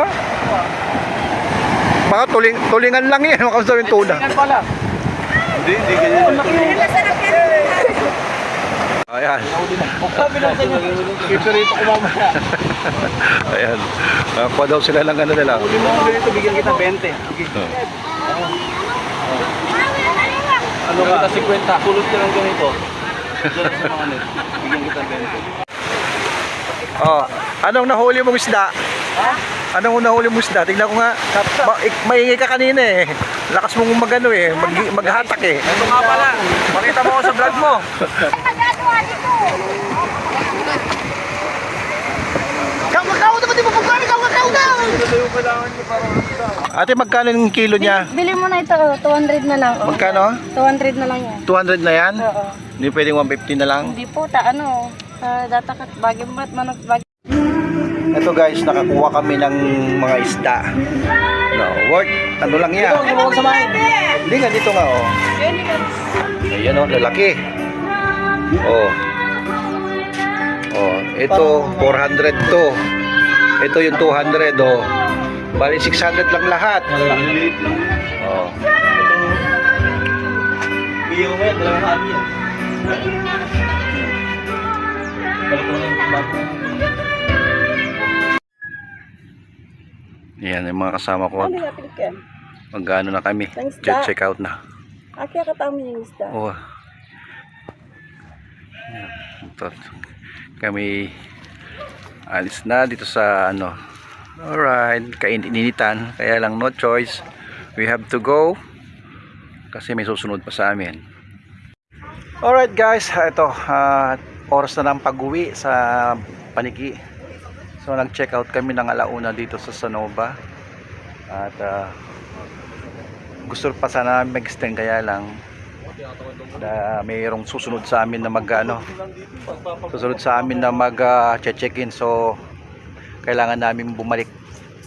[SPEAKER 1] Baka tulingan lang yan. Baka sabihin tuna.
[SPEAKER 3] Tingnan pala. Hindi ganyan.
[SPEAKER 1] Ayan.
[SPEAKER 3] Sabi lang sa'yo. Kiperito ko mamaya.
[SPEAKER 1] Ayan. Nakakuha daw sila ng nila.
[SPEAKER 3] Uli mo ganito, bigyan kita 20. Sige. Ano ka? 50. Pulot ka lang ganito. Diyan sa mga net. Bigyan kita 20.
[SPEAKER 1] Oh, anong nahuli mong isda? Anong nahuli mong isda? Tingnan ko nga. Maingay ka kanina eh. Lakas mong maghatak eh.
[SPEAKER 3] Ito nga pala. Pakita mo ako sa vlog mo.
[SPEAKER 7] Kau dapat di buka kau daw.
[SPEAKER 1] Ate, magkano yung kilo niya?
[SPEAKER 10] Bili mo na ito, 200 na lang.
[SPEAKER 1] Magkano?
[SPEAKER 10] 200 na lang yan.
[SPEAKER 1] 200 na yan?
[SPEAKER 10] Oo.
[SPEAKER 1] Hindi pwedeng 150 na lang?
[SPEAKER 10] Hindi po, datakat, bagimbat, manok,
[SPEAKER 1] Ito guys, nakakuha kami ng mga isda. No, worth, ano lang yan? Hindi nga, dito nga oh. Ayan oh, lalaki. Oh. Oh, ito 400 to. Ito yung 200 oh. Bali 600 lang lahat. Oh.
[SPEAKER 3] Biyo mo yan, dalawang kami yan.
[SPEAKER 1] Yan yung mga kasama ko.
[SPEAKER 7] Ano natin Ken?
[SPEAKER 1] Mag-ano na kami.
[SPEAKER 7] Thanks, Da.
[SPEAKER 1] Check out na.
[SPEAKER 7] Aki katami yung isda.
[SPEAKER 1] Oh. Yan. Ito. Kami alis na dito sa ano. Alright, kaininitan. Kaya lang no choice. We have to go. Kasi may susunod pa sa amin. Alright guys, ito. Oras na ng pag-uwi sa Paniki. So nag-check out kami ng alauna dito sa Sanova. At gusto pa sana mag-extend, kaya lang mayroong susunod sa amin na susunod sa amin na check-in, so kailangan namin bumalik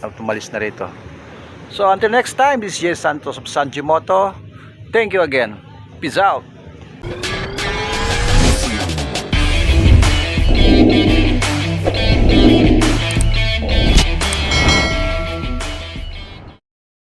[SPEAKER 1] at tumalis na rito. So until next time, this is Jay Santos of Sanjimoto. Thank you again. Peace out.